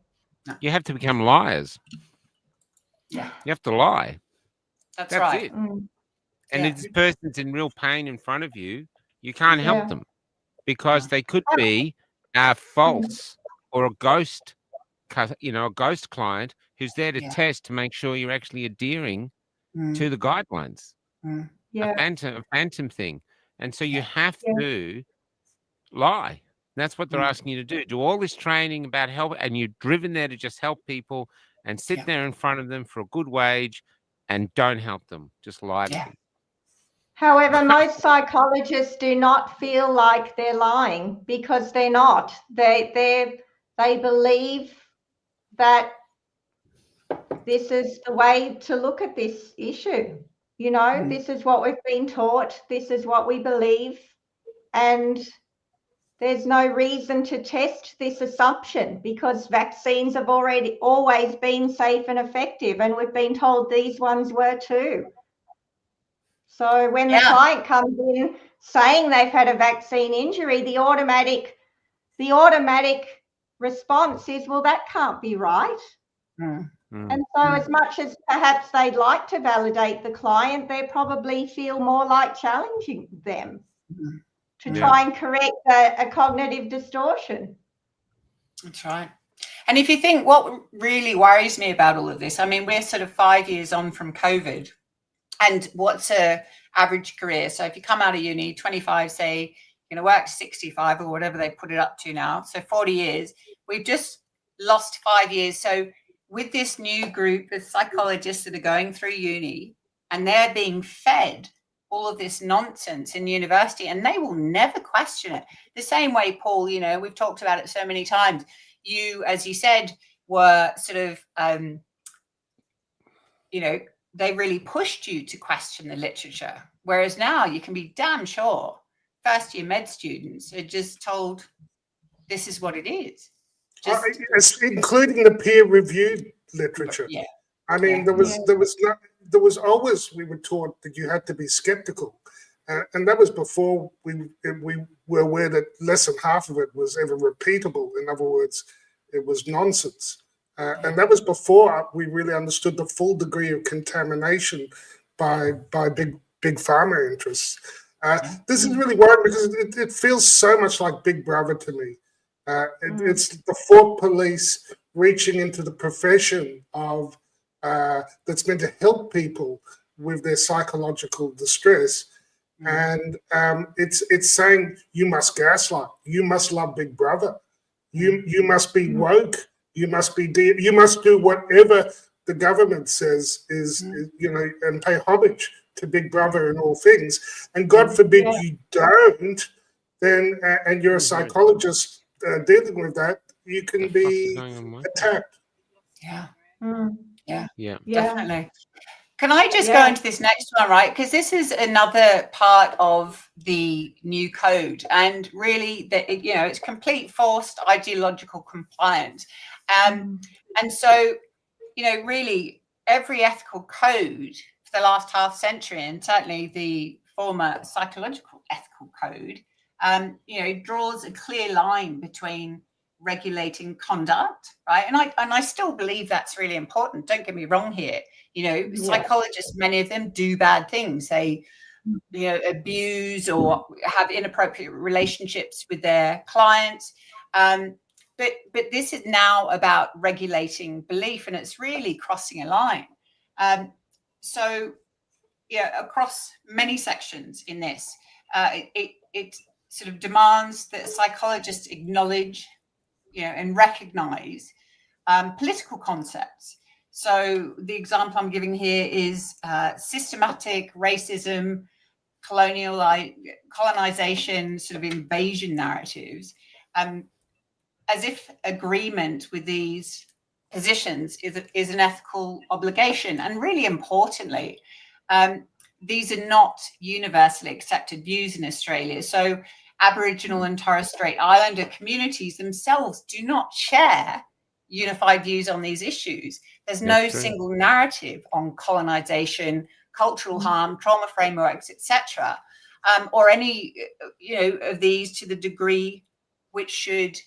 You have to become liars. Yeah. You have to lie. That's right. It. And if this person's in real pain in front of you, you can't help them, because they could be false, or a ghost, you know, a ghost client who's there to test to make sure you're actually adhering to the guidelines. A phantom thing. And so you have to lie. That's what they're asking you to do. Do all this training about help, and you're driven there to just help people and sit there in front of them for a good wage and don't help them. Just lie to them. However, most psychologists do not feel like they're lying, because they're not. They believe that this is the way to look at this issue. You know, this is what we've been taught. This is what we believe. And there's no reason to test this assumption, because vaccines have always been safe and effective. And we've been told these ones were too. So when the client comes in saying they've had a vaccine injury, the automatic response is, well, that can't be right. And so as much as perhaps they'd like to validate the client, they probably feel more like challenging them to try and correct a cognitive distortion. That's right. And if you think, what really worries me about all of this, I mean, we're sort of 5 years on from COVID. And what's a average career? So if you come out of uni, 25, say, you're going to work 65 or whatever they put it up to now. So 40 years, we've just lost 5 years. So with this new group of psychologists that are going through uni, and they're being fed all of this nonsense in university, and they will never question it. The same way, Paul, you know, we've talked about it so many times. You, as you said, were sort of, you know, they really pushed you to question the literature. Whereas now you can be damn sure first year med students are just told this is what it is. Including the peer-reviewed literature. I mean, there was always, we were taught that you had to be skeptical. And that was before we were aware that less than half of it was ever repeatable. In other words, it was nonsense. And that was before we really understood the full degree of contamination by big pharma interests. This is really worrying, because it feels so much like Big Brother to me. It's the thought police reaching into the profession of that's meant to help people with their psychological distress, and it's saying you must gaslight, you must love Big Brother, you must be woke. You must do whatever the government says is, you know, and pay homage to Big Brother in all things. And God forbid you don't, then, and you're a psychologist dealing with that, you can be attacked. Yeah, definitely. Can I just go into this next one, right? Because this is another part of the new code, and really, you know, it's complete forced ideological compliance. And so, you know, really every ethical code for the last half century, and certainly the former psychological ethical code, you know, draws a clear line between regulating conduct, right? And I still believe that's really important. Don't get me wrong here. You know, psychologists, many of them do bad things. They, you know, abuse or have inappropriate relationships with their clients. But this is now about regulating belief, and it's really crossing a line. So across many sections in this. It sort of demands that psychologists acknowledge, and recognize political concepts. So the example I'm giving here is systematic racism, colonization, sort of invasion narratives, as if agreement with these positions is an ethical obligation. And really importantly, these are not universally accepted views in Australia. So Aboriginal and Torres Strait Islander communities themselves do not share unified views on these issues. There's no single narrative on colonization, cultural harm, trauma frameworks, etc., or any, of these to the degree which should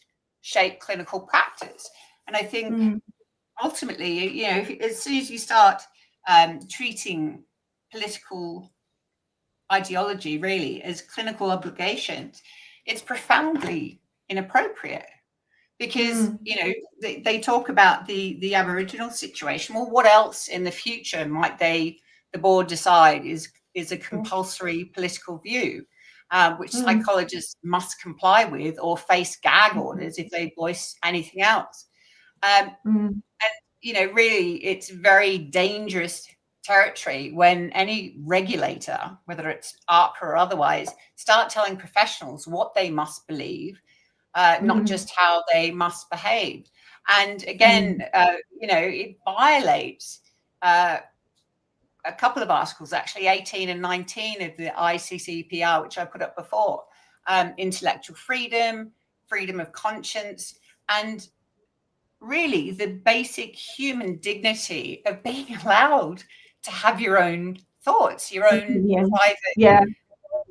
shape clinical practice. And I think ultimately, as soon as you start treating political ideology really as clinical obligations, it's profoundly inappropriate. Because they talk about the Aboriginal situation. Well, what else in the future might the board decide is a compulsory political view, which psychologists must comply with or face gag orders if they voice anything else? And really, it's very dangerous territory when any regulator, whether it's AHPRA or otherwise, start telling professionals what they must believe. Not just how they must behave. And again, it violates a couple of articles, actually 18 and 19 of the ICCPR, which I put up before, intellectual freedom, freedom of conscience, and really the basic human dignity of being allowed to have your own thoughts, your own private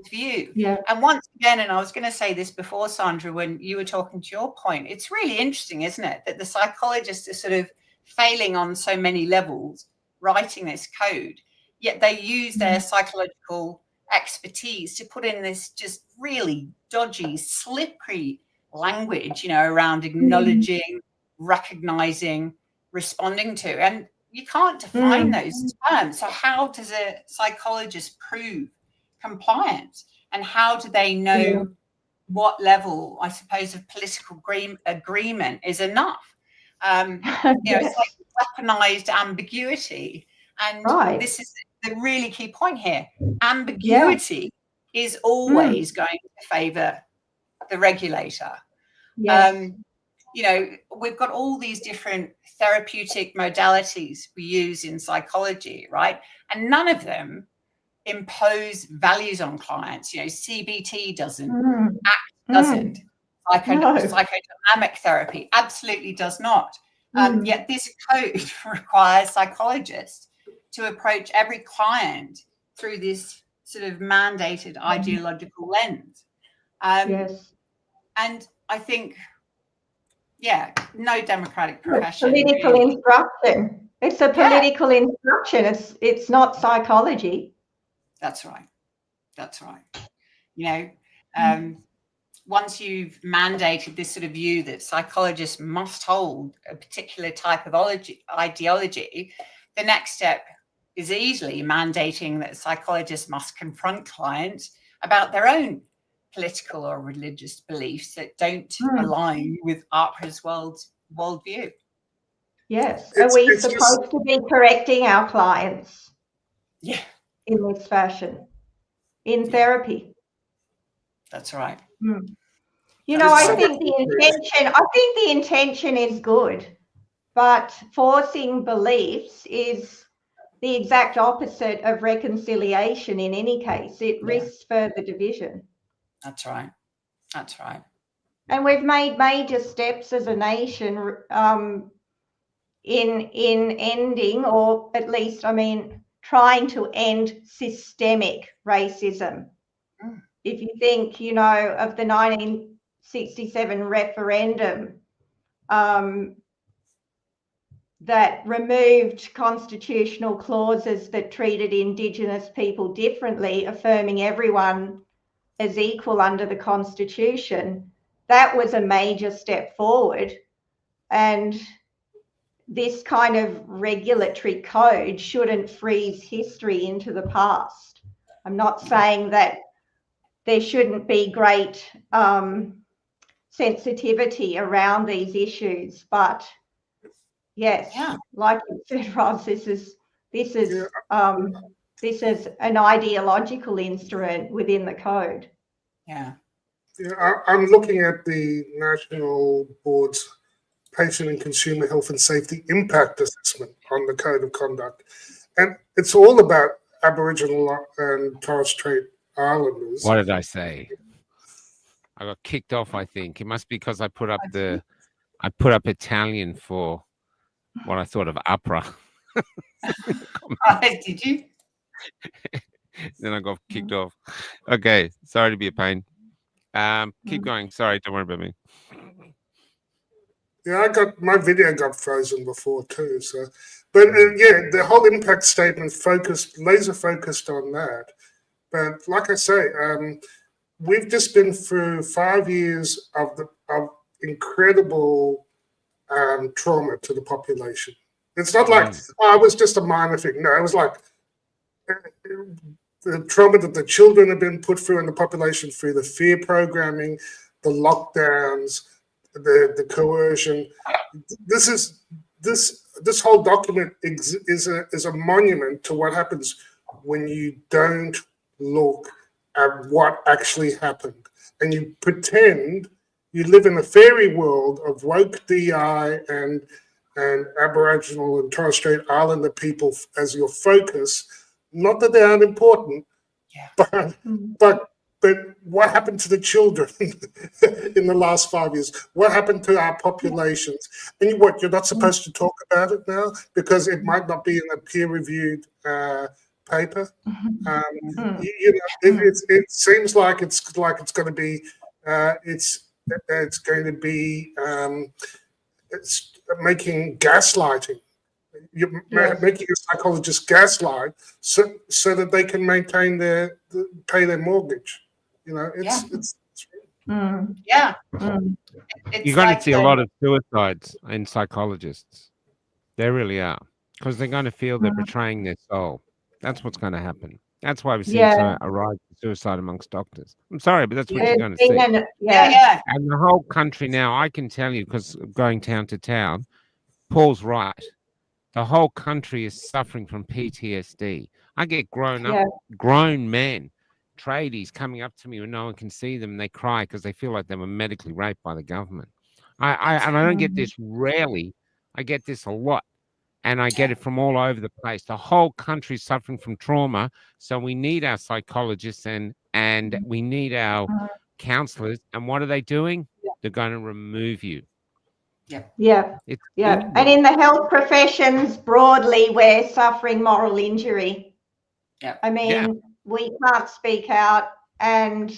view. And once again, and I was going to say this before, Sandra, when you were talking to your point, it's really interesting, isn't it, that the psychologists are sort of failing on so many levels writing this code, yet they use their psychological expertise to put in this just really dodgy, slippery language, around acknowledging, recognizing, responding to. And you can't define those terms. So how does a psychologist prove compliance, and how do they know what level, I suppose, of political agreement is enough? It's like weaponized ambiguity, and this is the really key point here. Ambiguity is always going to favor the regulator. We've got all these different therapeutic modalities we use in psychology, right? And none of them impose values on clients. CBT doesn't, ACT doesn't, psychodynamic therapy absolutely does not. Yet this code requires psychologists to approach every client through this sort of mandated ideological lens. And I think, no democratic profession. Political instruction. It's a political instruction. It's not psychology. That's right. Once you've mandated this sort of view that psychologists must hold a particular type of ideology, the next step is easily mandating that psychologists must confront clients about their own political or religious beliefs that don't align with AHPRA's worldview. Yes. Are we supposed to be correcting our clients? In this fashion, in therapy. That's right. I think the intention is good, but forcing beliefs is the exact opposite of reconciliation in any case. It risks further division. That's right. And we've made major steps as a nation in ending, or at least, trying to end systemic racism. If you think, of the 1967 referendum that removed constitutional clauses that treated Indigenous people differently, affirming everyone as equal under the Constitution, that was a major step forward. And this kind of regulatory code shouldn't freeze history into the past. I'm not saying that there shouldn't be great sensitivity around these issues, but yes, like you said, Ros, this is an ideological instrument within the code. Yeah, I'm looking at the National Board's Patient and Consumer Health and Safety Impact Assessment on the Code of Conduct, and it's all about Aboriginal and Torres Strait Islanders. What did I say? I got kicked off, I think. It must be because I put up Italian for what I thought of AHPRA. Did you? Then I got kicked off. Okay, sorry to be a pain. Keep going. Sorry, don't worry about me. Yeah, my video got frozen before too. So, but the whole impact statement laser focused on that. But like I say, we've just been through 5 years of incredible trauma to the population. It's not like it was just a minor thing. No, it was like the trauma that the children have been put through in the population through the fear programming, the lockdowns, the coercion. This whole document is a monument to what happens when you don't look at what actually happened and you pretend you live in a fairy world of woke DI and Aboriginal and Torres Strait Islander people as your focus. Not that they aren't important, but what happened to the children in the last 5 years? What happened to our populations? And you're not supposed to talk about it now because it might not be in a peer-reviewed paper. It seems like it's going to be it's making gaslighting. You're making a psychologist gaslight so that they can pay their mortgage. It's You're going to see a lot of suicides in psychologists. They really are, because they're going to feel they're betraying their soul. That's what's going to happen. That's why we've seen a rise in suicide amongst doctors. I'm sorry, but that's what you're going to see. And the whole country now, I can tell you, because going town to town, Paul's right. The whole country is suffering from PTSD. I get grown men, tradies coming up to me when no one can see them, and they cry because they feel like they were medically raped by the government. I don't get this rarely. I get this a lot. And I get it from all over the place. The whole country is suffering from trauma. So we need our psychologists and we need our counselors. And what are they doing? They're going to remove you. And in the health professions broadly, we're suffering moral injury. I mean, we can't speak out and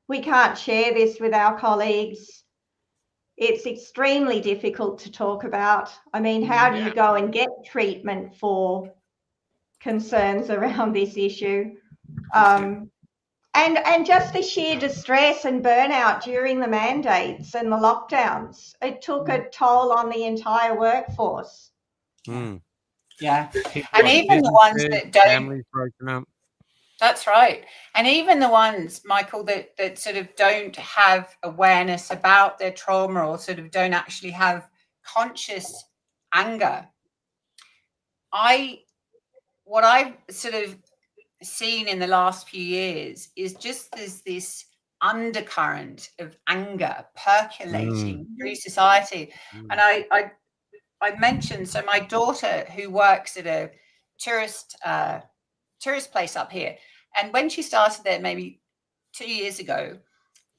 we can't share this with our colleagues. It's extremely difficult to talk about. I mean, how do you go and get treatment for concerns around this issue? And just the sheer distress and burnout during the mandates and the lockdowns. It took a toll on the entire workforce. Yeah. And even the ones that don't. Families broken up. That's right. And even the ones, Michael, that sort of don't have awareness about their trauma or sort of don't actually have conscious anger. What I've sort of seen in the last few years is just there's this undercurrent of anger percolating through society. And I mentioned, so my daughter, who works at a tourist place up here, and when she started there maybe 2 years ago,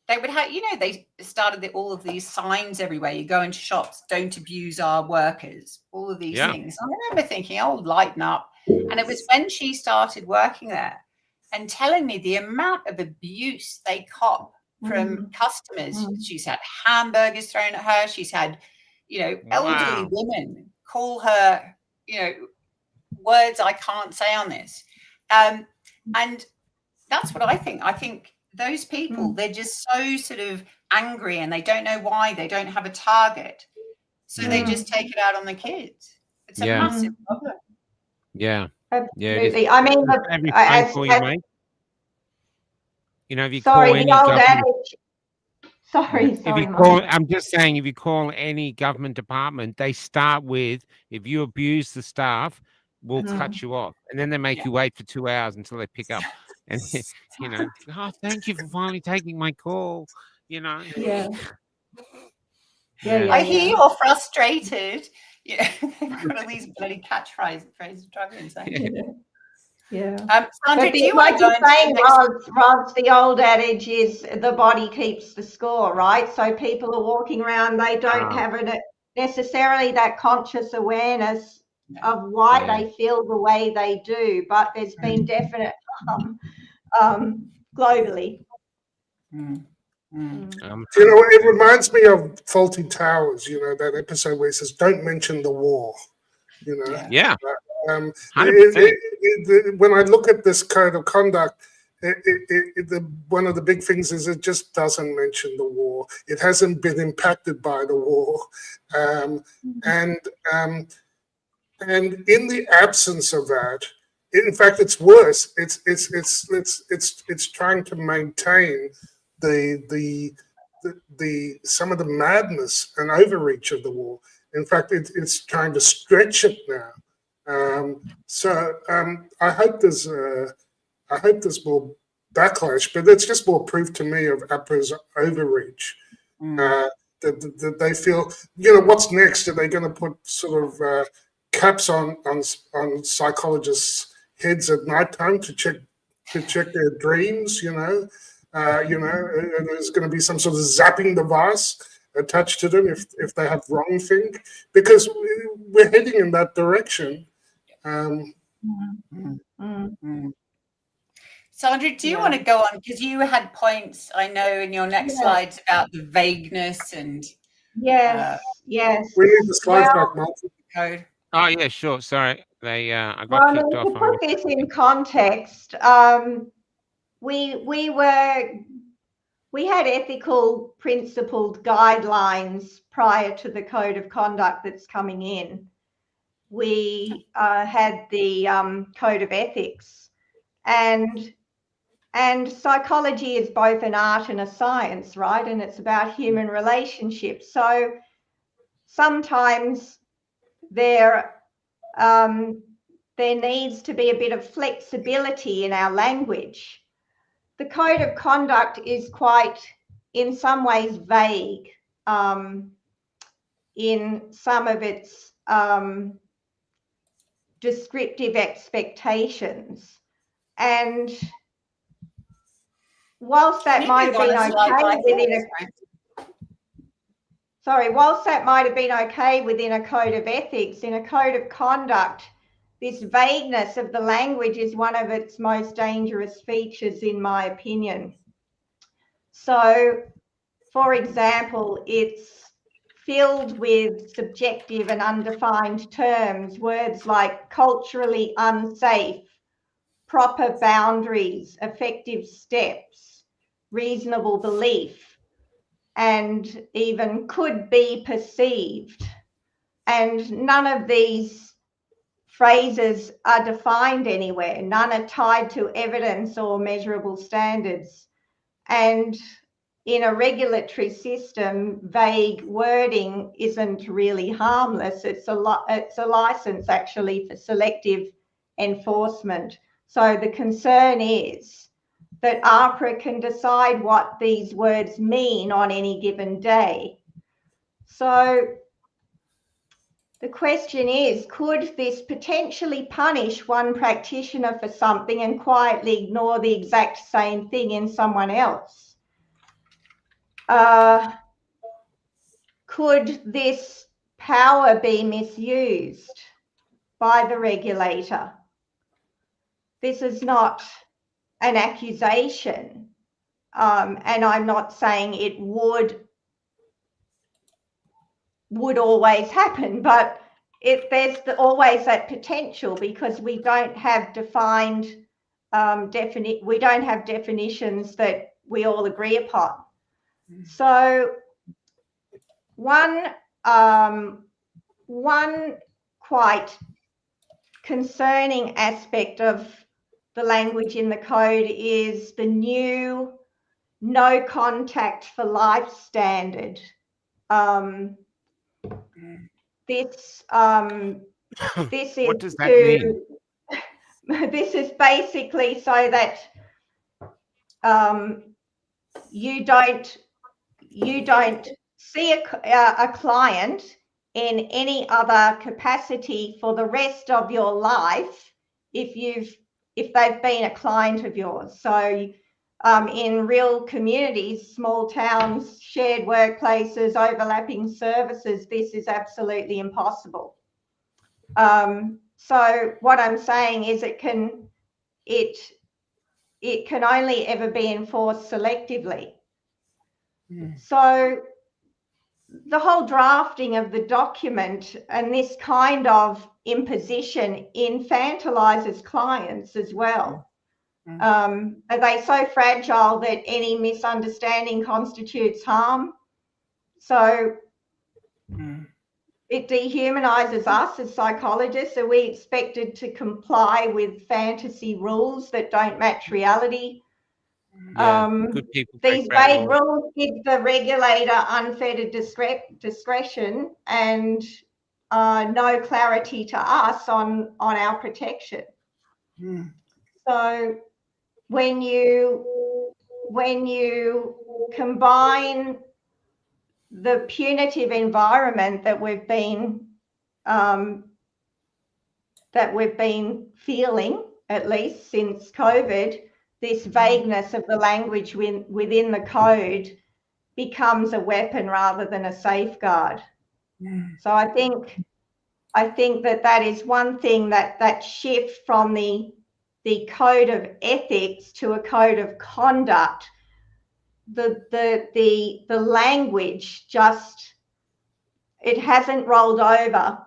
they would have, they started all of these signs everywhere. You go into shops, don't abuse our workers, all of these things. I remember thinking, oh, lighten up. And it was when she started working there and telling me the amount of abuse they cop from customers. She's had hamburgers thrown at her. She's had, elderly women call her, words I can't say on this. And that's what I think. I think those people, they're just so sort of angry and they don't know why. They don't have a target. So they just take it out on the kids. It's a massive problem. Yeah. Absolutely. Yeah, I mean, every phone call you make. You know, if you sorry, call any the old government, adage. Sorry, if sorry, you call, Mike. I'm just saying, if you call any government department, they start with, if you abuse the staff, we'll cut you off, and then they make you wait for 2 hours until they pick up, and you know, oh, thank you for finally taking my call. You know. Yeah. I hear you're frustrated. Yeah, they've got all these bloody catchphrases driving insane. Sandra, do you want to go into saying, Ros, the old adage is the body keeps the score, right? So people are walking around, they don't have necessarily that conscious awareness of why they feel the way they do, but there's been definite harm globally. You know, it reminds me of Faulty Towers, you know, that episode where he says, don't mention the war, you know. Yeah. When I look at this code of conduct, one of the big things is it just doesn't mention the war. It hasn't been impacted by the war. And in the absence of that, in fact, it's worse. It's trying to maintain the some of the madness and overreach of the war. In fact, it's trying to stretch it now. I hope there's more backlash, but it's just more proof to me of AHPRA's overreach. That they feel, you know, what's next? Are they going to put sort of caps on psychologists' heads at night time to check their dreams? You know, there's going to be some sort of zapping device attached to them if they have wrong think, because we're heading in that direction. Sandra, do you want to go on, because you had points, I know, in your next slides about the vagueness and yes. We need the slides back, Martin. Code. Oh yeah, sure. Sorry, I got kicked off. To put this in context, we had ethical principled guidelines prior to the code of conduct that's coming in. We had the code of ethics, and psychology is both an art and a science, right? And it's about human relationships. So sometimes there needs to be a bit of flexibility in our language. The code of conduct is quite, in some ways, vague in some of its descriptive expectations. And whilst that might have been okay within a code of ethics, in a code of conduct, this vagueness of the language is one of its most dangerous features, in my opinion. So, for example, it's filled with subjective and undefined terms, words like culturally unsafe, proper boundaries, effective steps, reasonable belief, and even could be perceived. And none of these phrases are defined anywhere. None are tied to evidence or measurable standards. And in a regulatory system, vague wording isn't really harmless. It's a license actually for selective enforcement. So the concern is that AHPRA can decide what these words mean on any given day. So the question is, could this potentially punish one practitioner for something and quietly ignore the exact same thing in someone else? Could this power be misused by the regulator? This is not an accusation, and I'm not saying it would always happen, but there's always that potential, because we don't have defined we don't have definitions that we all agree upon. So one one quite concerning aspect of the language in the code is the new no contact for life standard. This is what does that mean? This is basically so that you don't see a client in any other capacity for the rest of your life if they've been a client of yours. So in real communities, small towns, shared workplaces, overlapping services, this is absolutely impossible. So what I'm saying is it can only ever be enforced selectively. So the whole drafting of the document and this kind of imposition infantilizes clients as well. Are they so fragile that any misunderstanding constitutes harm? So it dehumanizes us as psychologists. Are we expected to comply with fantasy rules that don't match reality? Good people These vague rules give the regulator unfettered discretion and no clarity to us on our protection. So when you combine the punitive environment that we've been feeling, at least since COVID, this vagueness of the language within the code becomes a weapon rather than a safeguard. So I think that is one thing, that shift from the code of ethics to a code of conduct. The language just, it hasn't rolled over.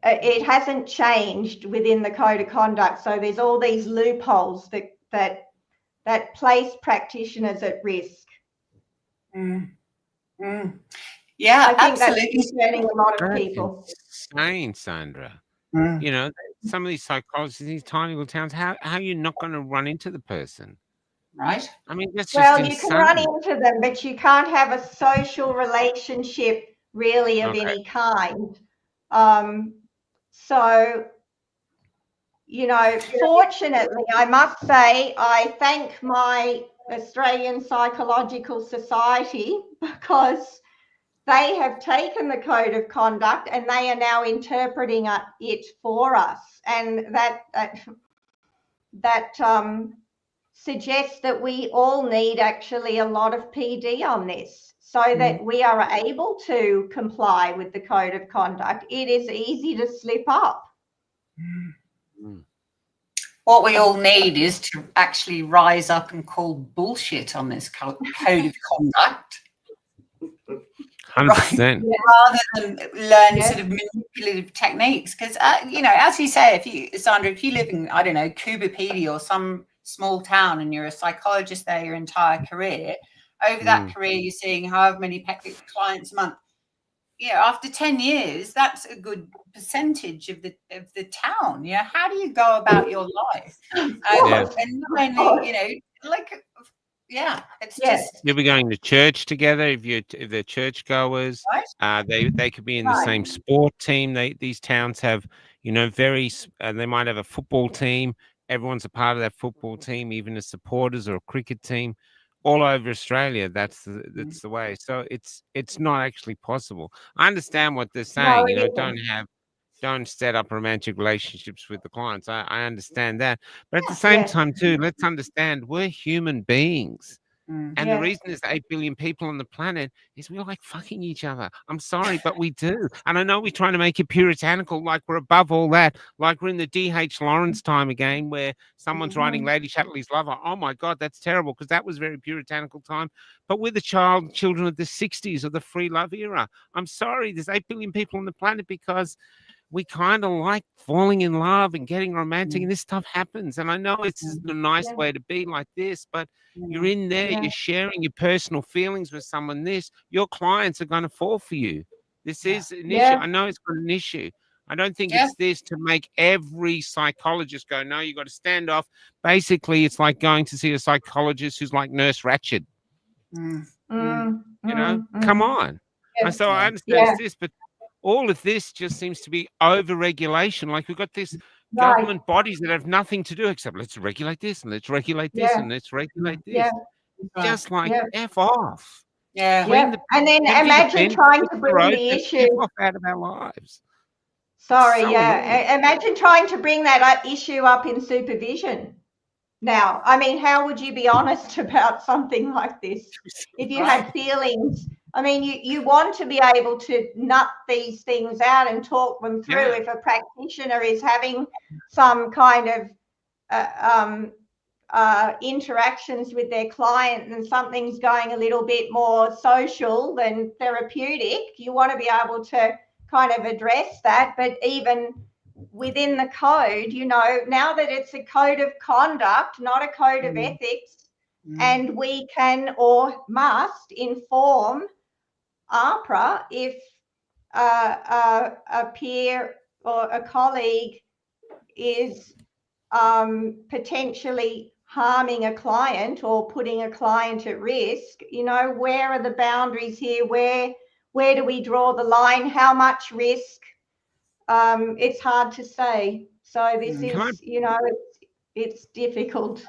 It hasn't changed within the code of conduct. So there's all these loopholes that place practitioners at risk. Yeah, I think absolutely. that's concerning a lot of people. Insane, Sandra. You know, some of these psychologists in these tiny little towns, how are you not going to run into the person? Right. I mean, that's well, just you insane. can run into them, but you can't have a social relationship really of any kind. So, you know, fortunately, I must say, I thank my Australian Psychological Society because they have taken the code of conduct and they are now interpreting it for us. And that suggests that we all need actually a lot of PD on this so that we are able to comply with the code of conduct. It is easy to slip up. What we all need is to actually rise up and call bullshit on this code of conduct. 100%. Rather than learn sort of manipulative techniques. Because, you know, as you say, Sandra, if you live in, I don't know, Kubapedi or some small town and you're a psychologist there your entire career, over that career you're seeing however many clients a month. You know, after 10 years, that's a good percentage of the town. You know, how do you go about your life? And not only, you know, like, it's just. You'll be going to church together if they're churchgoers. Right. They could be in the same sport team. These towns have, you know, they might have a football team. Everyone's a part of that football team, even as supporters, or a cricket team. All over Australia, that's the way. So it's not actually possible. I understand what they're saying. You know, don't set up romantic relationships with the clients. I understand that, but at the same time too, let's understand we're human beings. And the reason there's 8 billion people on the planet is we like fucking each other. I'm sorry, but we do. And I know we're trying to make it puritanical, like we're above all that, like we're in the D.H. Lawrence time again, where someone's writing Lady Chatterley's Lover. Oh my God, that's terrible, because that was very puritanical time. But we're the children of the 60s or the free love era. I'm sorry, there's 8 billion people on the planet because we kind of like falling in love and getting romantic, and this stuff happens. And I know it's the nice way to be like this, but you're in there, you're sharing your personal feelings with someone. Your clients are going to fall for you. This is an issue. I know it's got an issue. I don't think it's this to make every psychologist go, no, you got to stand off. Basically, it's like going to see a psychologist who's like Nurse Ratched. You know, come on. And so I understand this, but all of this just seems to be over-regulation. Like we've got this government bodies that have nothing to do except let's regulate this and let's regulate this and let's regulate this. Just like F off. And then imagine trying to bring the issue out of our lives. Sorry, imagine trying to bring that issue up in supervision. Now, I mean, how would you be honest about something like this if you had feelings? I mean, you want to be able to nut these things out and talk them through. If a practitioner is having some kind of interactions with their client and something's going a little bit more social than therapeutic, you want to be able to kind of address that. But even within the code, you know, now that it's a code of conduct, not a code of ethics, and we can or must inform AHPRA if a peer or a colleague is potentially harming a client or putting a client at risk. You know, where are the boundaries here? Where do we draw the line? How much risk? It's hard to say. So this is, you know, it's difficult.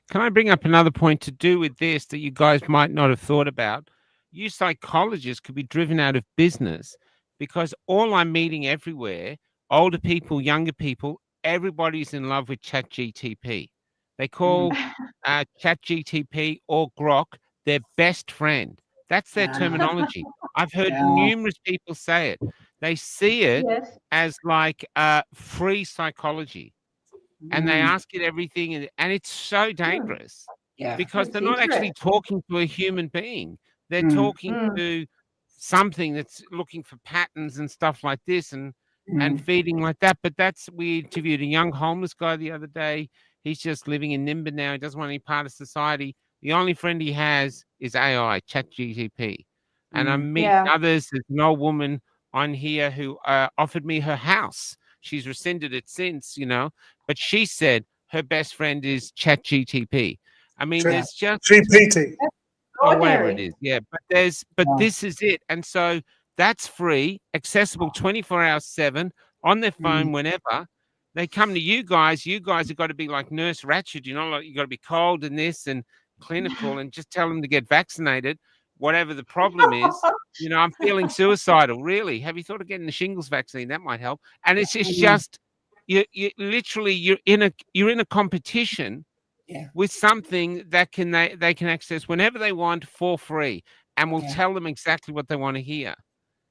Can I bring up another point to do with this that you guys might not have thought about? You psychologists could be driven out of business because all I'm meeting everywhere, older people, younger people, everybody's in love with ChatGTP. They call ChatGTP or Grok their best friend. That's their terminology. I've heard numerous people say it. They see it as like free psychology, and they ask it everything, and it's so dangerous because they're not actually talking to a human being. They're talking to something that's looking for patterns and stuff like this, and feeding like that. But we interviewed a young homeless guy the other day. He's just living in Nimba now. He doesn't want any part of society. The only friend he has is AI, ChatGTP. And I'm meeting others. There's an old woman on here who offered me her house. She's rescinded it since, you know, but she said her best friend is ChatGTP. I mean, there's just GPT. Or whatever it is. Yeah. But this is it. And so that's free, accessible 24 hours 7 on their phone whenever. They come to you guys. You guys have got to be like Nurse Ratched, you know, like you got to be cold and this and clinical and just tell them to get vaccinated, whatever the problem is. You know, I'm feeling suicidal. Really? Have you thought of getting the shingles vaccine? That might help. And it's just you literally you're in a competition with something that they can access whenever they want for free, and will tell them exactly what they want to hear.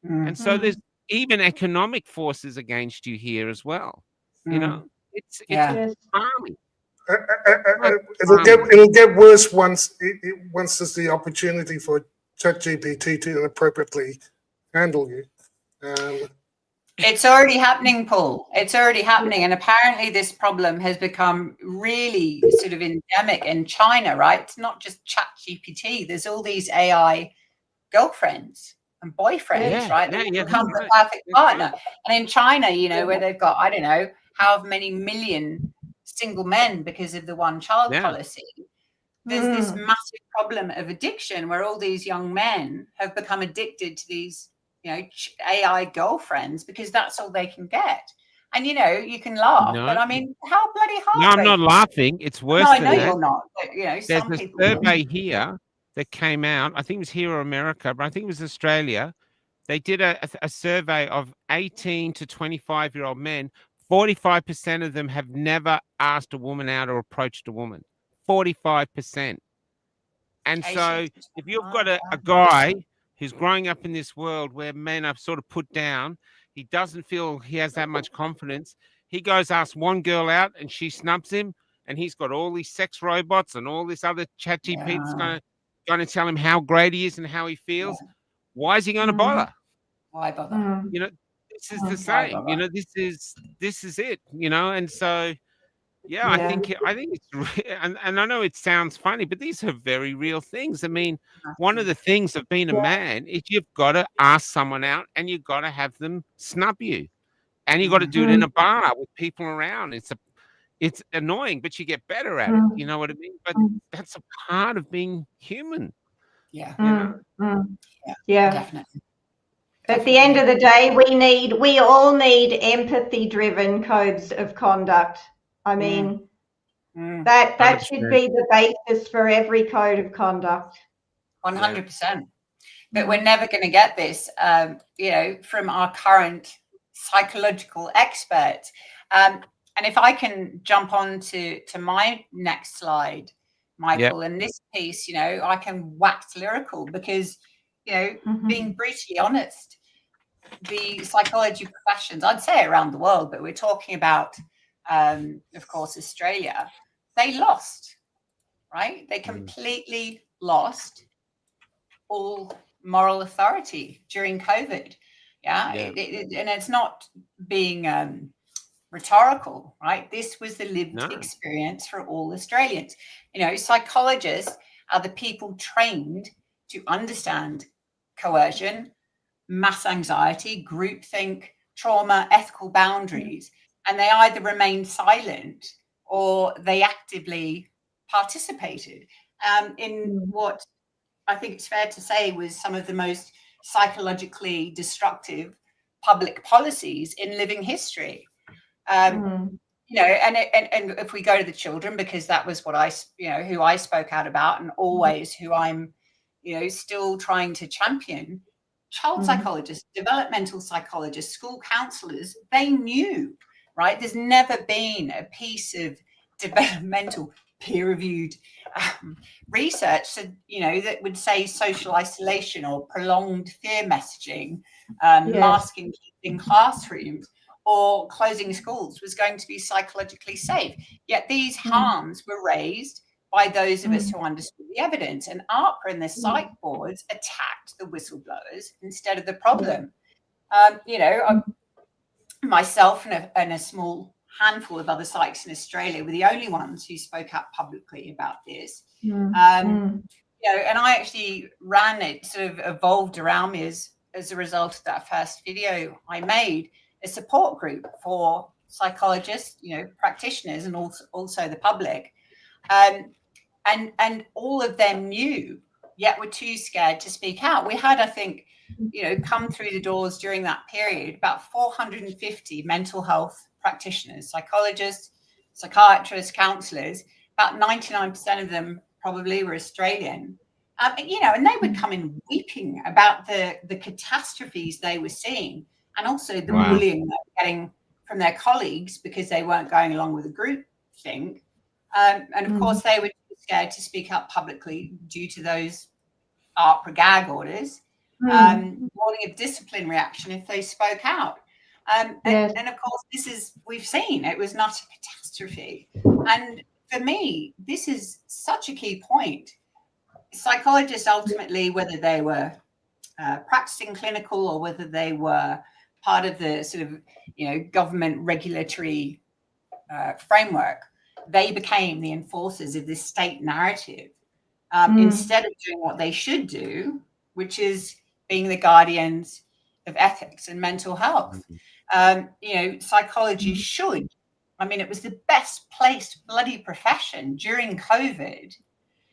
And so there's even economic forces against you here as well. You know, it's harming. It'll get worse once there's the opportunity for ChatGPT to appropriately handle you. It's already happening, Paul. It's already happening. And apparently this problem has become really sort of endemic in China, right? It's not just ChatGPT. There's all these AI girlfriends and boyfriends, right? They become the perfect partner. And in China, you know, where they've got, I don't know, how many million single men because of the one-child policy, there's this massive problem of addiction where all these young men have become addicted to these, you know, AI girlfriends because that's all they can get. And, you know, you can laugh, but I mean, how bloody hard? No, I'm not laughing. It's worse than that. You're not. But, you know, there's a survey here that came out. I think it was here or America, but I think it was Australia. They did a survey of 18 to 25-year-old men. 45% of them have never asked a woman out or approached a woman. 45%. And so if you've got a guy who's growing up in this world where men are sort of put down, he doesn't feel he has that much confidence. He goes, asks one girl out and she snubs him, and he's got all these sex robots and all this other chat GPT that's going to tell him how great he is and how he feels. Why is he going to bother? Why bother? You know, this is the same. You know, this is it. You know, and so yeah, I think it's and I know it sounds funny, but these are very real things. I mean, one of the things of being a man is you've got to ask someone out, and you've got to have them snub you, and you got to do it in a bar with people around. It's annoying, but you get better at it. You know what I mean? But that's a part of being human. Yeah. You know? Yeah. Definitely. At the end of the day, we all need empathy-driven codes of conduct. I mean, that 100%. should be the basis for every code of conduct. 100%. But we're never going to get this, you know, from our current psychological experts. And if I can jump on to my next slide, Michael, and this piece, you know, I can wax lyrical because, you know, being brutally honest, the psychology professions, I'd say around the world, but we're talking about, of course, Australia, they lost, right? They completely lost all moral authority during COVID. And it's not being rhetorical, right? This was the lived experience for all Australians. You know, psychologists are the people trained to understand coercion, mass anxiety, groupthink, trauma, ethical boundaries, and they either remained silent or they actively participated in what I think it's fair to say was some of the most psychologically destructive public policies in living history. You know, and if we go to the children, because that was what who I spoke out about, and always who I'm, you know, still trying to champion. Child psychologists, developmental psychologists, school counselors, they knew, right? There's never been a piece of developmental peer-reviewed research, you know, that would say social isolation or prolonged fear messaging, masking in classrooms, or closing schools was going to be psychologically safe. Yet these harms were raised by those of us who understood the evidence. And AHPRA and the psych boards attacked the whistleblowers instead of the problem. You know, myself and a small handful of other psychs in Australia were the only ones who spoke up publicly about this. You know, and I actually ran it, sort of evolved around me as a result of that first video I made, a support group for psychologists, you know, practitioners, and also the public. And all of them knew, yet were too scared to speak out. We had, I think, you know, come through the doors during that period, about 450 mental health practitioners, psychologists, psychiatrists, counsellors. About 99% of them probably were Australian. You know, and they would come in weeping about the catastrophes they were seeing, and also the bullying they were getting from their colleagues because they weren't going along with the group thing. And of course, they were scared to speak up publicly due to those AHPRA gag orders, warning of discipline reaction if they spoke out. And of course, we've seen it was not a catastrophe. And for me, this is such a key point. Psychologists ultimately, whether they were practicing clinical or whether they were part of the sort of, you know, government regulatory framework, they became the enforcers of this state narrative instead of doing what they should do, which is being the guardians of ethics and mental health. You know, psychology should, I mean, it was the best placed bloody profession during COVID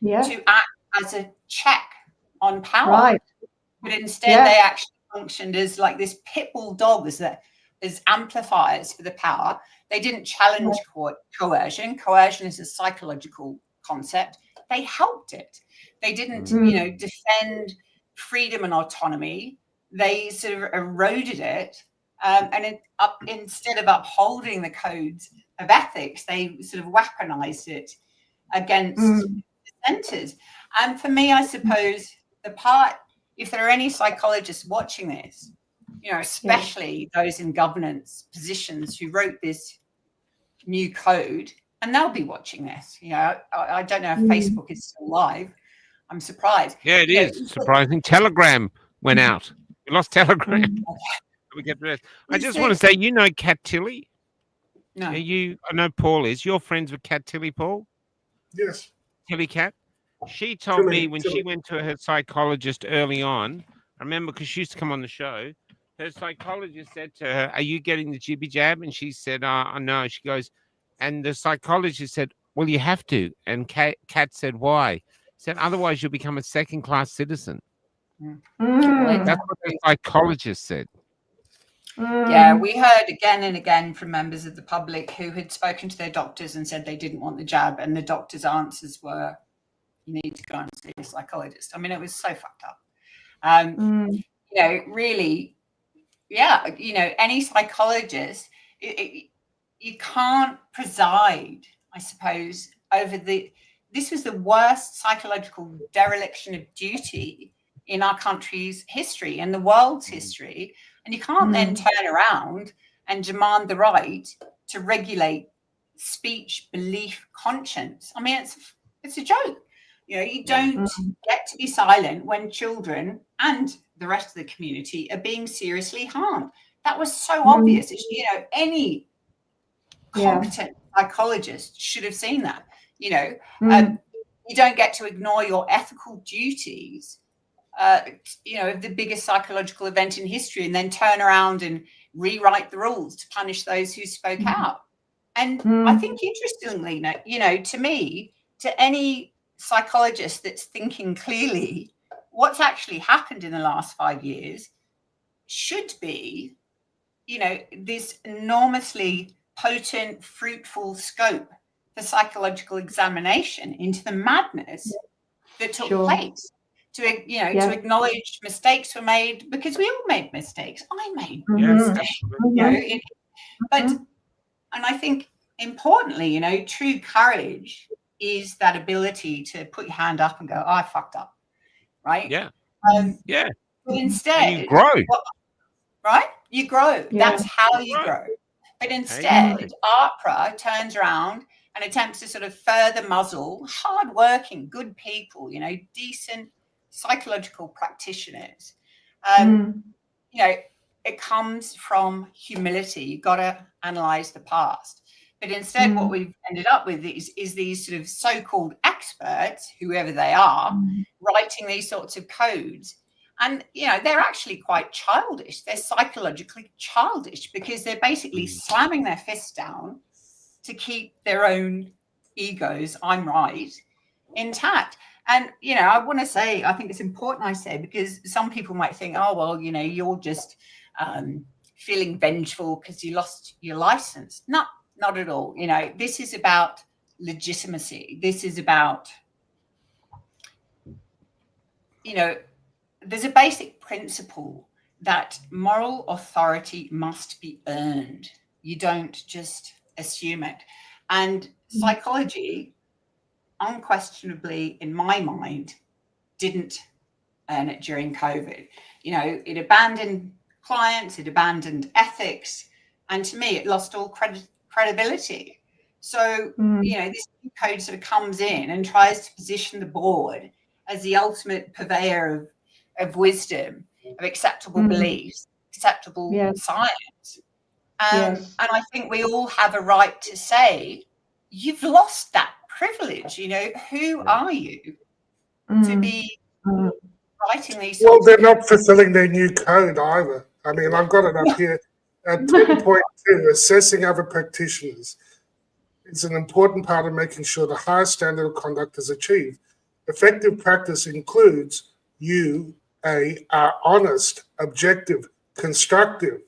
to act as a check on power. Right. But instead they actually functioned as like this pit bull dog as amplifiers for the power. They didn't challenge coercion. Coercion is a psychological concept. They helped it. They didn't, you know, defend freedom and autonomy. They sort of eroded it. And instead of upholding the codes of ethics, they sort of weaponized it against dissenters. And for me, I suppose the part, if there are any psychologists watching this, you know, especially those in governance positions who wrote this new code, and they'll be watching this. You know, I don't know if Facebook is still live. I'm surprised. Yeah, it is surprising. Telegram went out. We lost Telegram. We get dressed. I just want to say, you know Kat Tilley? No. I know Paul is. You're friends with Kat Tilley, Paul? Yes. Tilly Cat? She told me when she went to her psychologist early on, I remember because she used to come on the show, her psychologist said to her, are you getting the jibby jab? And she said, no. She goes, and the psychologist said, well, you have to. And Kat said, why? He said, otherwise you'll become a second-class citizen. That's what the psychologist said. Yeah, we heard again and again from members of the public who had spoken to their doctors and said they didn't want the jab, and the doctor's answers were, you need to go and see a psychologist. I mean, it was so fucked up. You know, really, yeah, you know, any psychologist, you can't preside, I suppose, over this was the worst psychological dereliction of duty in our country's history and the world's history. And you can't then turn around and demand the right to regulate speech, belief, conscience. I mean, it's a joke. You know, you don't get to be silent when children and the rest of the community are being seriously harmed. That was so obvious. You know, any competent psychologist should have seen that. You know, you don't get to ignore your ethical duties, you know, of the biggest psychological event in history and then turn around and rewrite the rules to punish those who spoke out. And I think, interestingly, you know, to me, to any psychologist that's thinking clearly, what's actually happened in the last 5 years should be, you know, this enormously potent, fruitful scope for psychological examination into the madness that took place. To, you know, to acknowledge mistakes were made, because we all made mistakes. I made mistakes, you know, but, and I think importantly, you know, true courage is that ability to put your hand up and go, oh, I fucked up, right? But instead, and you grow, right? You grow. That's how you grow. But instead, AHPRA turns around and attempts to sort of further muzzle hardworking, good people, you know, decent psychological practitioners. You know, it comes from humility. You've got to analyze the past. But instead, what we've ended up with is these sort of so-called experts, whoever they are, writing these sorts of codes. And, you know, they're actually quite childish. They're psychologically childish because they're basically slamming their fists down to keep their own egos, I'm right, intact. And, you know, I want to say, I think it's important I say, because some people might think, oh, well, you know, you're just feeling vengeful because you lost your license. Not at all. You know, this is about legitimacy. This is about, you know, there's a basic principle that moral authority must be earned. You don't just assume it. And psychology, unquestionably, in my mind, didn't earn it during COVID. You know, it abandoned clients, it abandoned ethics, and to me, it lost all credibility. So, you know, this new code sort of comes in and tries to position the board as the ultimate purveyor of wisdom, of acceptable beliefs, acceptable science. And I think we all have a right to say, you've lost that privilege. You know, who are you to be writing these? Well, they're not fulfilling their new code either. I mean, I've got it up here at 10.2, assessing other practitioners. It's an important part of making sure the highest standard of conduct is achieved. Effective practice includes you are honest, objective, constructive.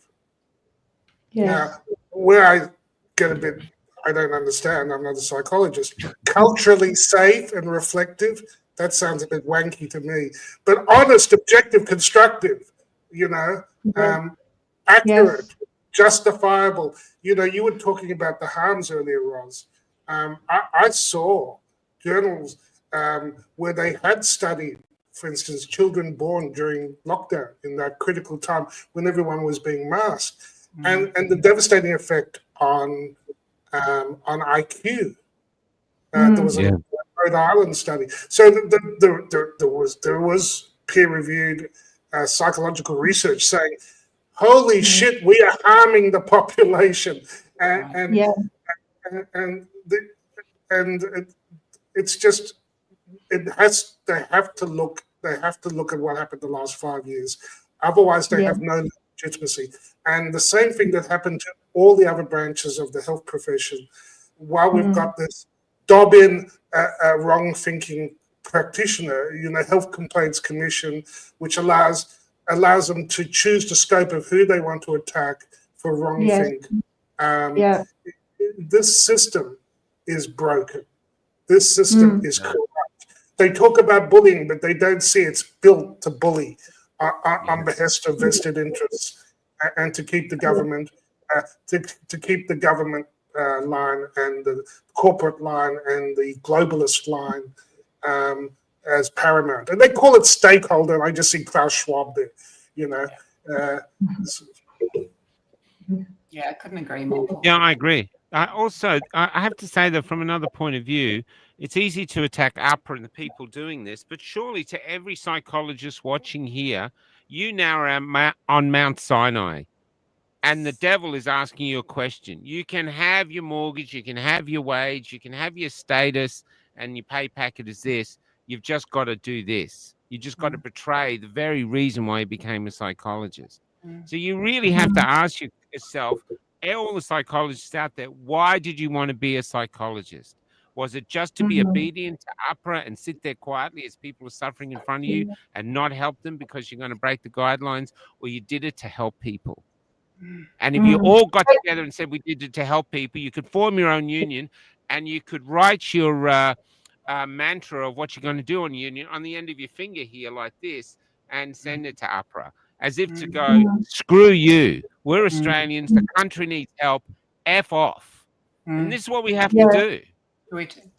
Now, where I get a bit, I don't understand, I'm not a psychologist, culturally safe and reflective, that sounds a bit wanky to me. But honest, objective, constructive, you know, accurate, justifiable. You know, you were talking about the harms earlier, Ros. I saw journals where they had studied, for instance, children born during lockdown in that critical time when everyone was being masked, and the devastating effect on IQ. There was a Rhode Island study. So there was peer-reviewed psychological research saying holy shit, we are harming the population, and it's just they have to look at what happened the last 5 years, otherwise they have no legitimacy. And the same thing that happened to all the other branches of the health profession. While we've got this Dobbin wrong thinking practitioner, Health Complaints Commission, which allows them to choose the scope of who they want to attack for wrong think. This system is broken. This system is corrupt. They talk about bullying, but they don't see it's built to bully on behest of vested interests and to keep the government line and the corporate line and the globalist line as paramount. And they call it stakeholder, and I just see Klaus Schwab there, Yeah, I couldn't agree more. Yeah, I agree. Also, I have to say that from another point of view, it's easy to attack AHPRA and the people doing this, but surely to every psychologist watching here, you now are on Mount Sinai, and the devil is asking you a question. You can have your mortgage, you can have your wage, you can have your status, and your pay packet is this. You've just got to do this. You just got to betray the very reason why you became a psychologist. So you really have to ask yourself, all the psychologists out there, why did you want to be a psychologist? Was it just to be obedient to AHPRA and sit there quietly as people are suffering in front of you and not help them because you're going to break the guidelines, or you did it to help people? And if you all got together and said we did it to help people, you could form your own union and you could write your mantra of what you're going to do on union on the end of your finger here like this and send it to AHPRA as if to go, screw you. We're Australians. The country needs help. F off. And this is what we have to do.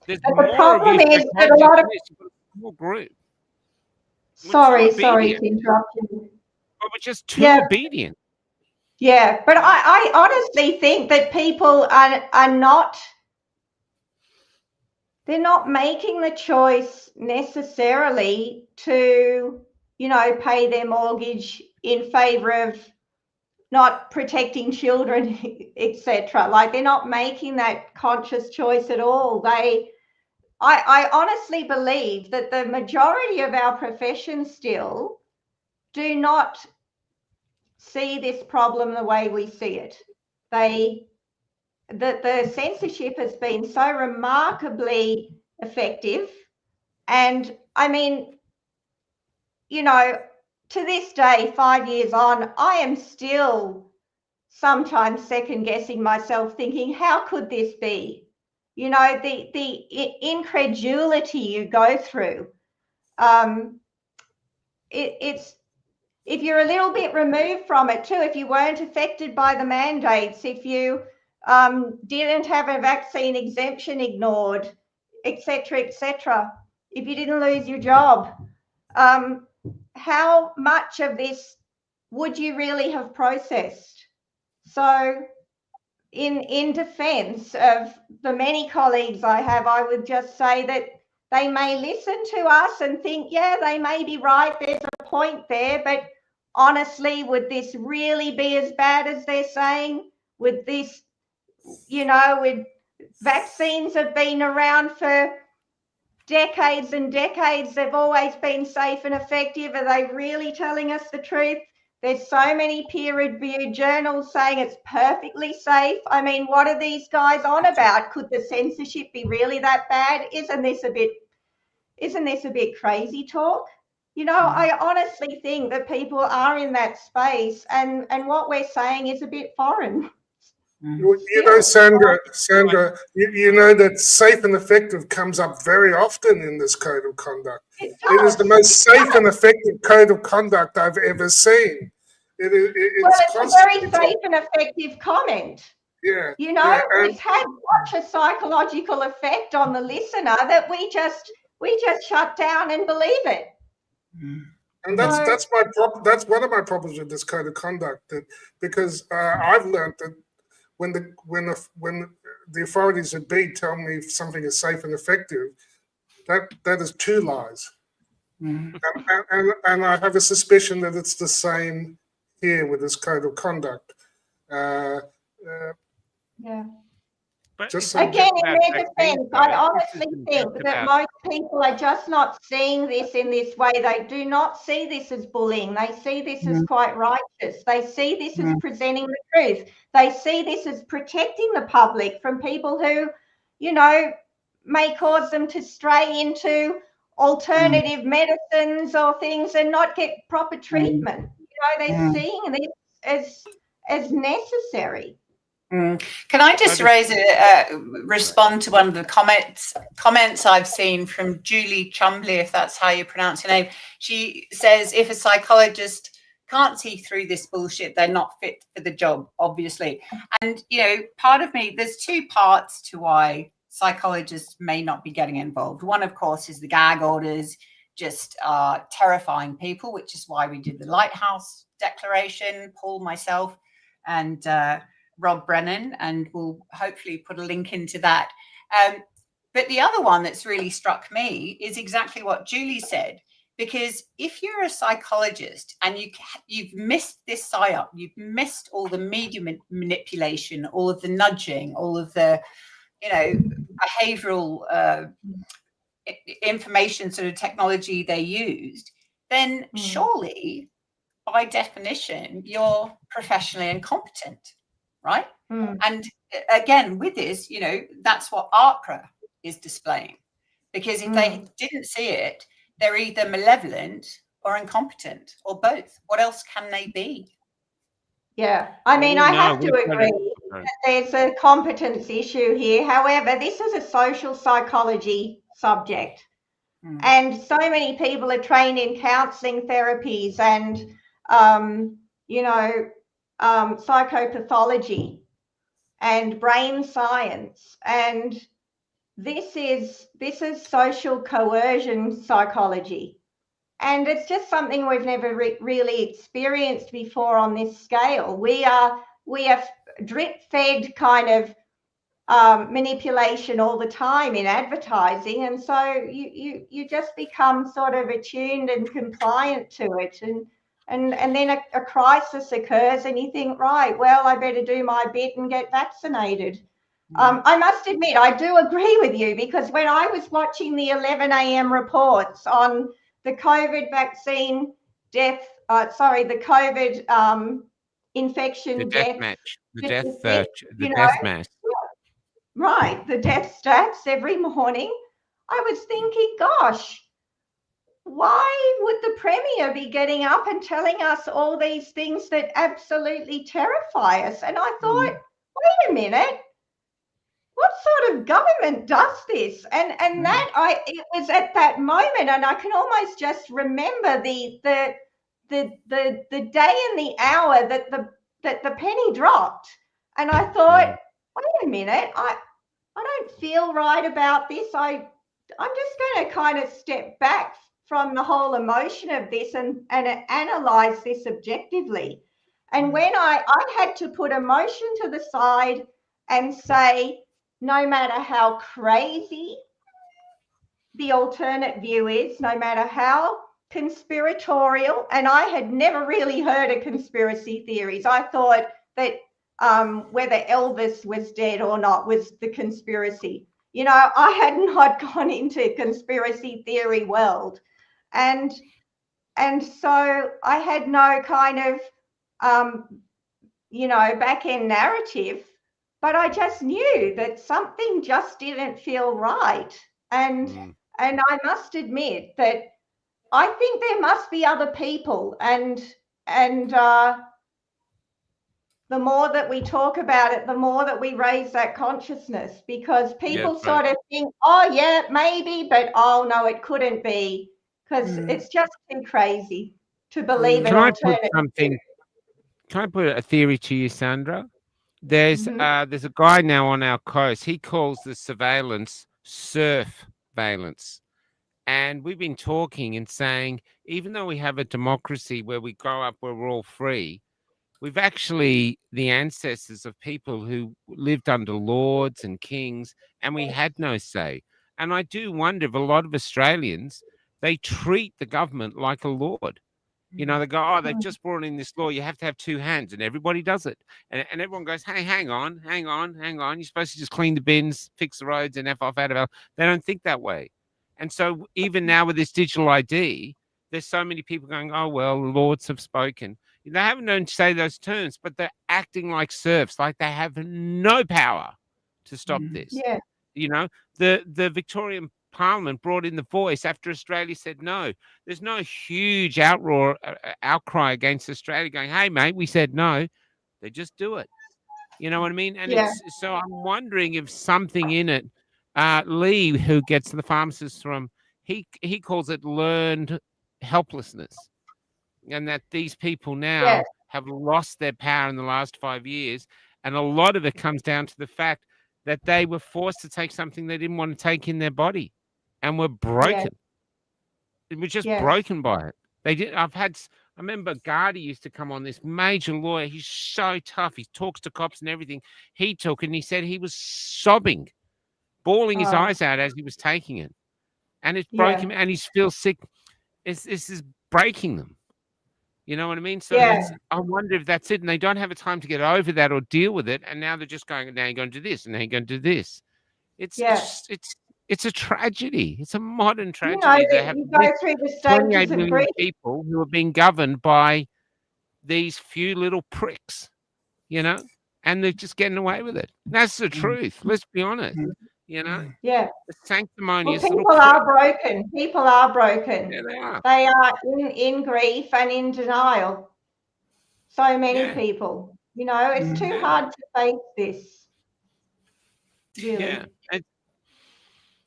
There's more problem of you is that a lot of small group. Sorry to interrupt you. But we're just too obedient. Yeah, but I honestly think that people are not, they're not making the choice necessarily to, pay their mortgage in favor of not protecting children, etc. Like, they're not making that conscious choice at all. I honestly believe that the majority of our profession still do not see this problem the way we see it. The censorship has been so remarkably effective. And I mean, to this day, 5 years on, I am still sometimes second guessing myself, thinking, how could this be? The incredulity you go through. It's if you're a little bit removed from it too, if you weren't affected by the mandates, if you didn't have a vaccine exemption ignored, etc., if you didn't lose your job, how much of this would you really have processed? So in defense of the many colleagues I have, I would just say that they may listen to us and think, yeah, they may be right, there's a point there, but honestly, would this really be as bad as they're saying? Would this, with vaccines have been around for decades and decades, they've always been safe and effective. Are they really telling us the truth? There's so many peer-reviewed journals saying it's perfectly safe. I mean, what are these guys on about? Could the censorship be really that bad? Isn't this a bit crazy talk? I honestly think that people are in that space, and what we're saying is a bit foreign. Sandra, you know that safe and effective comes up very often in this code of conduct. It is the most safe and effective code of conduct I've ever seen. It's a very safe and effective comment. Yeah. It's had such a psychological effect on the listener that we just shut down and believe it. And that's my problem. That's one of my problems with this code of conduct, because I've learned that when the authorities at B tell me something is safe and effective, that is two lies. And I have a suspicion that it's the same here with this code of conduct. Yeah. But Just again, in about their vaccines, defense, though. I This honestly isn't think just that about- most people are just not seeing this in this way. They do not see this as bullying. They see this as quite righteous. They see this as presenting the truth. They see this as protecting the public from people who, you know, may cause them to stray into alternative medicines or things and not get proper treatment. You know, they're seeing this as necessary. Can I just respond to one of the comments I've seen from Julie Chumbley, if that's how you pronounce her name? She says, if a psychologist can't see through this bullshit, they're not fit for the job, obviously. And, you know, part of me, there's two parts to why psychologists may not be getting involved. One, of course, is the gag orders just terrifying people, which is why we did the Lighthouse Declaration, Paul, myself, and Rob Brennan, and we'll hopefully put a link into that. But the other one that's really struck me is exactly what Julie said, because if you're a psychologist and you've missed this psyop, you've missed all the media manipulation, all of the nudging, all of the, you know, behavioral information sort of technology they used, then surely by definition you're professionally incompetent, right? And again, with this, you know, that's what AHPRA is displaying, because if they didn't see it, they're either malevolent or incompetent or both. What else can they be? Yeah, I mean, I have to agree that there's a competence issue here. However, this is a social psychology subject, and so many people are trained in counselling therapies and, you know, psychopathology and brain science, and this is social coercion psychology. And it's just something we've never really experienced before on this scale. We are drip-fed kind of manipulation all the time in advertising, and so you just become sort of attuned and compliant to it, and then a crisis occurs, and you think, right, well, I better do my bit and get vaccinated. I must admit, I do agree with you, because when I was watching the 11 a.m. reports on the COVID vaccine death, the COVID infection death match, the death mass. Right, the death stats every morning. I was thinking, gosh, why would the Premier be getting up and telling us all these things that absolutely terrify us? And I thought, wait a minute, what sort of government does this? And it was at that moment, and I can almost just remember the day and the hour that the penny dropped. And I thought, wait a minute, I don't feel right about this. I'm just going to kind of step back from the whole emotion of this and analyze this objectively. And when I had to put emotion to the side and say, no matter how crazy the alternate view is, no matter how conspiratorial, and I had never really heard of conspiracy theories. I thought that whether Elvis was dead or not was the conspiracy. You know, I had not gone into conspiracy theory world. And so I had no kind of, you know, back-end narrative, but I just knew that something just didn't feel right. And I must admit that I think there must be other people, and the more that we talk about it, the more that we raise that consciousness, because people sort of think, oh yeah, maybe, but oh no, it couldn't be, because it's just too crazy to believe an alternative. Can I put a theory to you, Sandra? There's a guy now on our coast. He calls the surveillance surveillance. And we've been talking and saying, even though we have a democracy where we grow up where we're all free, we've actually the ancestors of people who lived under lords and kings, and we had no say. And I do wonder if a lot of Australians, they treat the government like a lord. You know, they go, oh, they've just brought in this law. You have to have 2 hands, and everybody does it. And everyone goes, hey, hang on. You're supposed to just clean the bins, fix the roads, and F off out of hell. They don't think that way. And so even now with this digital ID, there's so many people going, oh, well, the lords have spoken. They haven't known to say those terms, but they're acting like serfs, like they have no power to stop this. Yeah. You know, the Victorian Parliament brought in the voice after Australia said no. There's no huge outcry against Australia going, hey, mate, we said no. They just do it. You know what I mean? And so I'm wondering if something in it, Lee, who gets the pharmacist from, he calls it learned helplessness. And that these people now have lost their power in the last 5 years. And a lot of it comes down to the fact that they were forced to take something they didn't want to take in their body. And were broken. It was just broken by it. They did. I remember Gardy used to come on, this major lawyer. He's so tough. He talks to cops and everything. He took, and he said he was sobbing, bawling his eyes out as he was taking it, and it broke him. And he feels sick. This is breaking them. You know what I mean? So I wonder if that's it. And they don't have a time to get over that or deal with it. And now they're just going, now you're going to do this, and now you're going to do this. It's a tragedy. It's a modern tragedy. They have you go through the stages of grief. People who are being governed by these few little pricks, you know, and they're just getting away with it. That's the truth. Let's be honest. You know. Yeah. The sanctimonious. Well, people are broken. People are broken. Yeah, they are. They are in grief and in denial. So many people. You know, it's too hard to face this. Really. Yeah.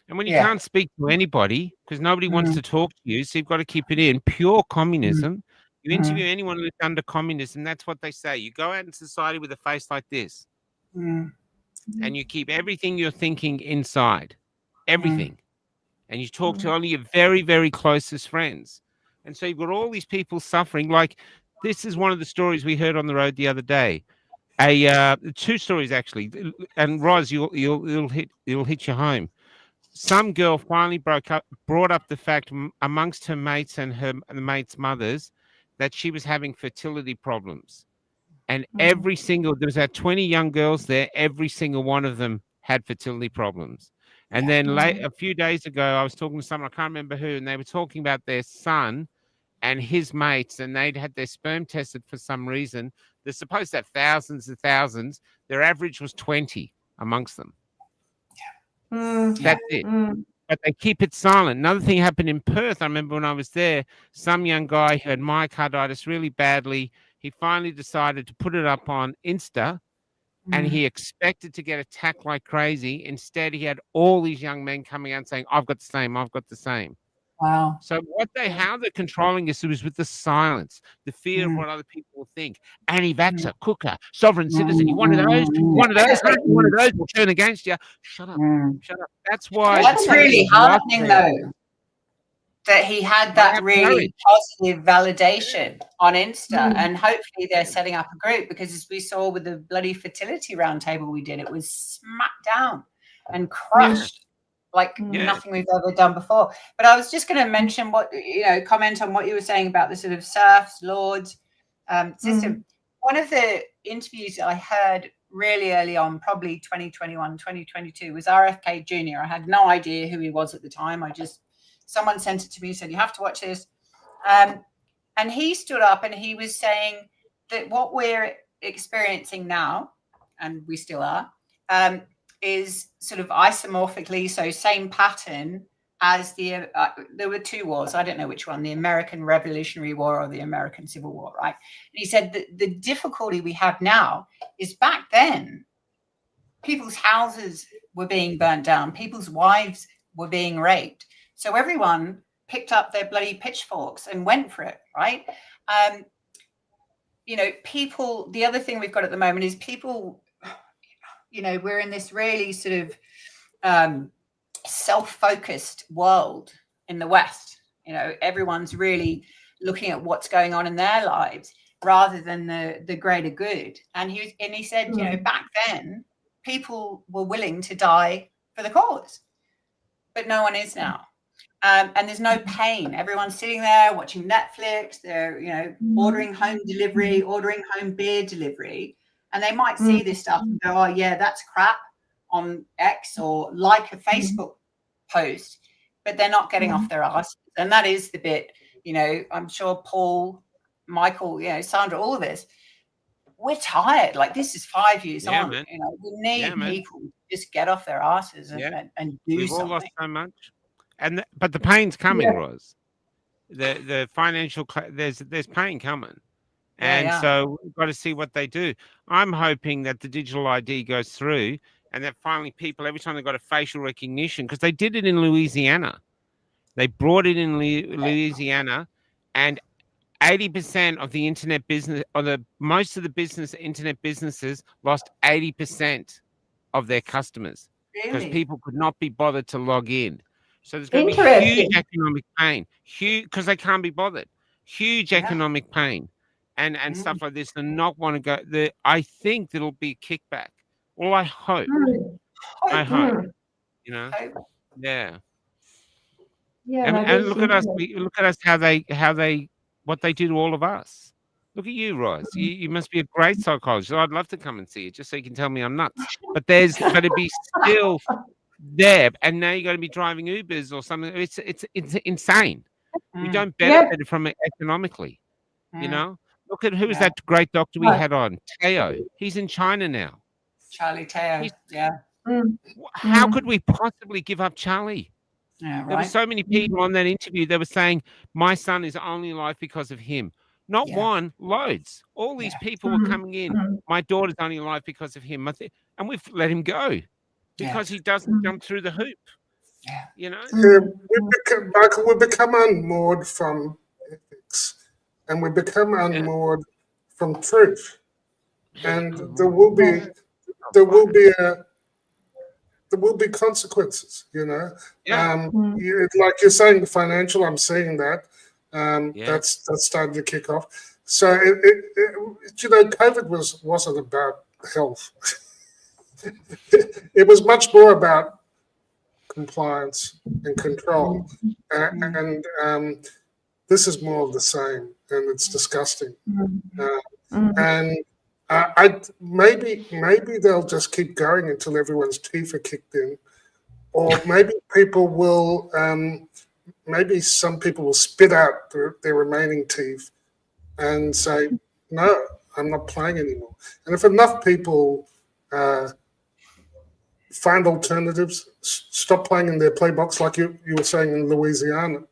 And when you can't speak to anybody because nobody wants to talk to you, so you've got to keep it in. Pure communism. You interview anyone who's under communism, that's what they say. You go out in society with a face like this, and you keep everything you're thinking inside, everything. And you talk to only your very, very closest friends. And so you've got all these people suffering. Like, this is one of the stories we heard on the road the other day. 2 stories, actually. And Ros, you'll hit you home. Some girl finally brought up the fact amongst her mates and the mates' mothers that she was having fertility problems. And there was 20 young girls there, every single one of them had fertility problems. And then a few days ago, I was talking to someone, I can't remember who, and they were talking about their son and his mates, and they'd had their sperm tested for some reason. They're supposed to have thousands and thousands. Their average was 20 amongst them. That's it. But they keep it silent. Another thing happened in Perth. I remember when I was there, some young guy who had myocarditis really badly. He finally decided to put it up on Insta, and he expected to get attacked like crazy. Instead, he had all these young men coming out saying, I've got the same, I've got the same. Wow. So how they're controlling us is with the silence, the fear of what other people will think. Anti-vaxxer, cooker, sovereign citizen. You one of those, one of those will turn against you. Shut up. Shut up. That's why. That's really heartening, though, that he had that really positive validation on Insta. And hopefully they're setting up a group, because as we saw with the bloody fertility roundtable we did, it was smacked down and crushed. Like nothing we've ever done before. But I was just going to mention comment on what you were saying about the sort of serfs, lords system. One of the interviews I heard really early on, probably 2021, 2022, was RFK Jr. I had no idea who he was at the time. Someone sent it to me and said, you have to watch this. And he stood up and he was saying that what we're experiencing now, and we still are, is sort of isomorphically, so same pattern as there were 2 wars. I don't know which one, the American Revolutionary War or the American Civil War, right? And he said that the difficulty we have now is back then, people's houses were being burnt down, people's wives were being raped. So everyone picked up their bloody pitchforks and went for it, right? People, the other thing we've got at the moment is people, we're in this really sort of self-focused world in the West. Everyone's really looking at what's going on in their lives rather than the greater good. And he said, back then people were willing to die for the cause, but no one is now. and there's no pain. Everyone's sitting there watching Netflix. They're, you know, ordering home delivery, ordering home beer delivery, and they might see this stuff and go, "Oh yeah, that's crap," on X, or like a Facebook post, but they're not getting off their arse. And that is the bit, you know, I'm sure Paul, Michael, you know, Sandra, all of this, we're tired. Like, this is 5 years on. Man. You know, we need people to just get off their asses and do We've something. all lost so much, and but the pain's coming, Ros. The financial there's pain coming, and so we've got to see what they do. I'm hoping that the digital ID goes through, and that finally people, every time they got a facial recognition, because they did it in Louisiana, they brought it in Louisiana, and 80% of the internet business, or most of the internet businesses lost 80% of their customers because people could not be bothered to log in. So there's going to be huge economic pain, huge, because they can't be bothered. Huge economic pain, and stuff like this. And not want to go. I think there'll be a kickback. Well, I hope. I hope. You know. Yeah. Yeah. And look at us. Look at us. How they what they do to all of us. Look at you, Ros. You must be a great psychologist. I'd love to come and see you, just so you can tell me I'm nuts. But it'd be still there. And now you're going to be driving Ubers or something. It's insane. We don't benefit from it economically. You know? Look at who was that great doctor we had on, Teo. He's in China now. Charlie Teo. How could we possibly give up Charlie? Yeah, right. There were so many people on that interview that were saying, my son is only alive because of him. Not one, loads. All these people were coming in. My daughter's only alive because of him. And we've let him go because he doesn't jump through the hoop. Yeah. You know? Michael, we become unmoored from ethics, and we become unmoored from truth. And there will be consequences, you know. Like you're saying, the financial, I'm seeing that. That's starting to kick off. So you know, COVID wasn't about health. It was much more about compliance and control, and this is more of the same, and it's disgusting. And maybe they'll just keep going until everyone's teeth are kicked in, or maybe people will. Maybe some people will spit out their remaining teeth and say, "No, I'm not playing anymore." And if enough people find alternatives, stop playing in their play box, like you were saying in Louisiana,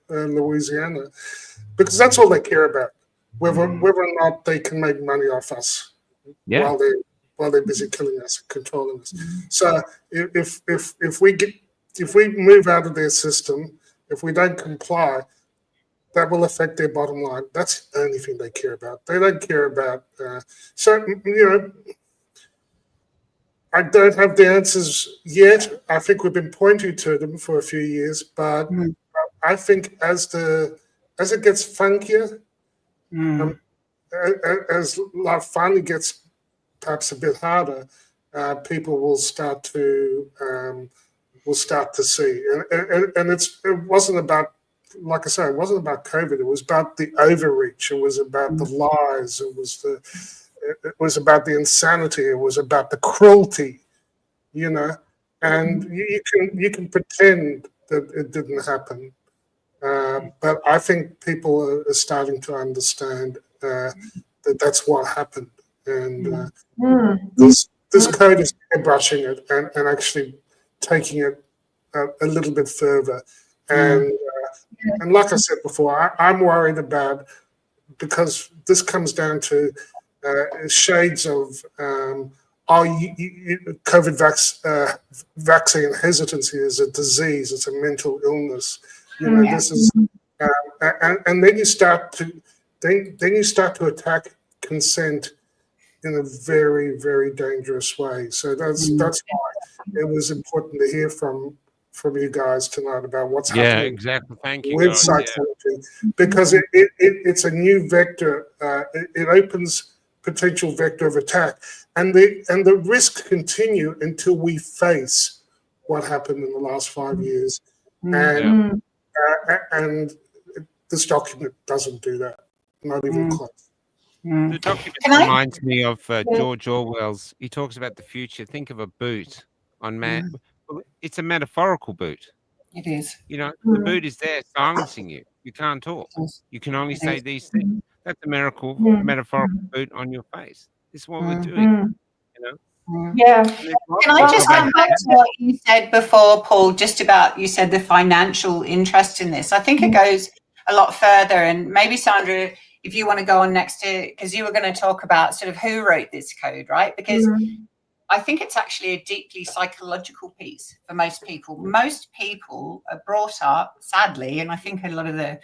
because that's all they care about, whether or not they can make money off us while they're busy killing us and controlling us. So if we move out of their system, if we don't comply, that will affect their bottom line. That's the only thing they care about. They don't care about. So, you know, I don't have the answers yet. I think we've been pointing to them for a few years, but I think as it gets funkier, as life finally gets perhaps a bit harder, people will start to see. And it wasn't about, like I say, it wasn't about COVID. It was about the overreach. It was about the lies. It was about the insanity. It was about the cruelty, you know. And you can pretend that it didn't happen, but I think people are starting to understand that that's what happened. And this code is brushing it and actually taking it a little bit further. And like I said before, I'm worried about, because this comes down to shades of COVID vaccine hesitancy is a disease, it's a mental illness. You know, this is, and then you start to attack consent in a very, very dangerous way. So that's why it was important to hear from you guys tonight about what's happening. Yeah, exactly. Thank you. With psychology, because it's a new vector. It opens potential vector of attack, and the risks continue until we face what happened in the last 5 years. And And this document doesn't do that, not even close. The document reminds me of George Orwell's. He talks about the future. Think of a boot on man. Well, it's a metaphorical boot. It is. You know, the boot is there silencing you. You can't talk. You can only say these things. That's a metaphorical boot on your face. This is what we're doing. You know? Yeah. Can I just come back to what you said before, Paul, just about, you said the financial interest in this. I think it goes a lot further, and maybe Sandra, if you want to go on next to, because you were going to talk about sort of who wrote this code, right? Because I think it's actually a deeply psychological piece for most people. Most people are brought up, sadly, and I think a lot of that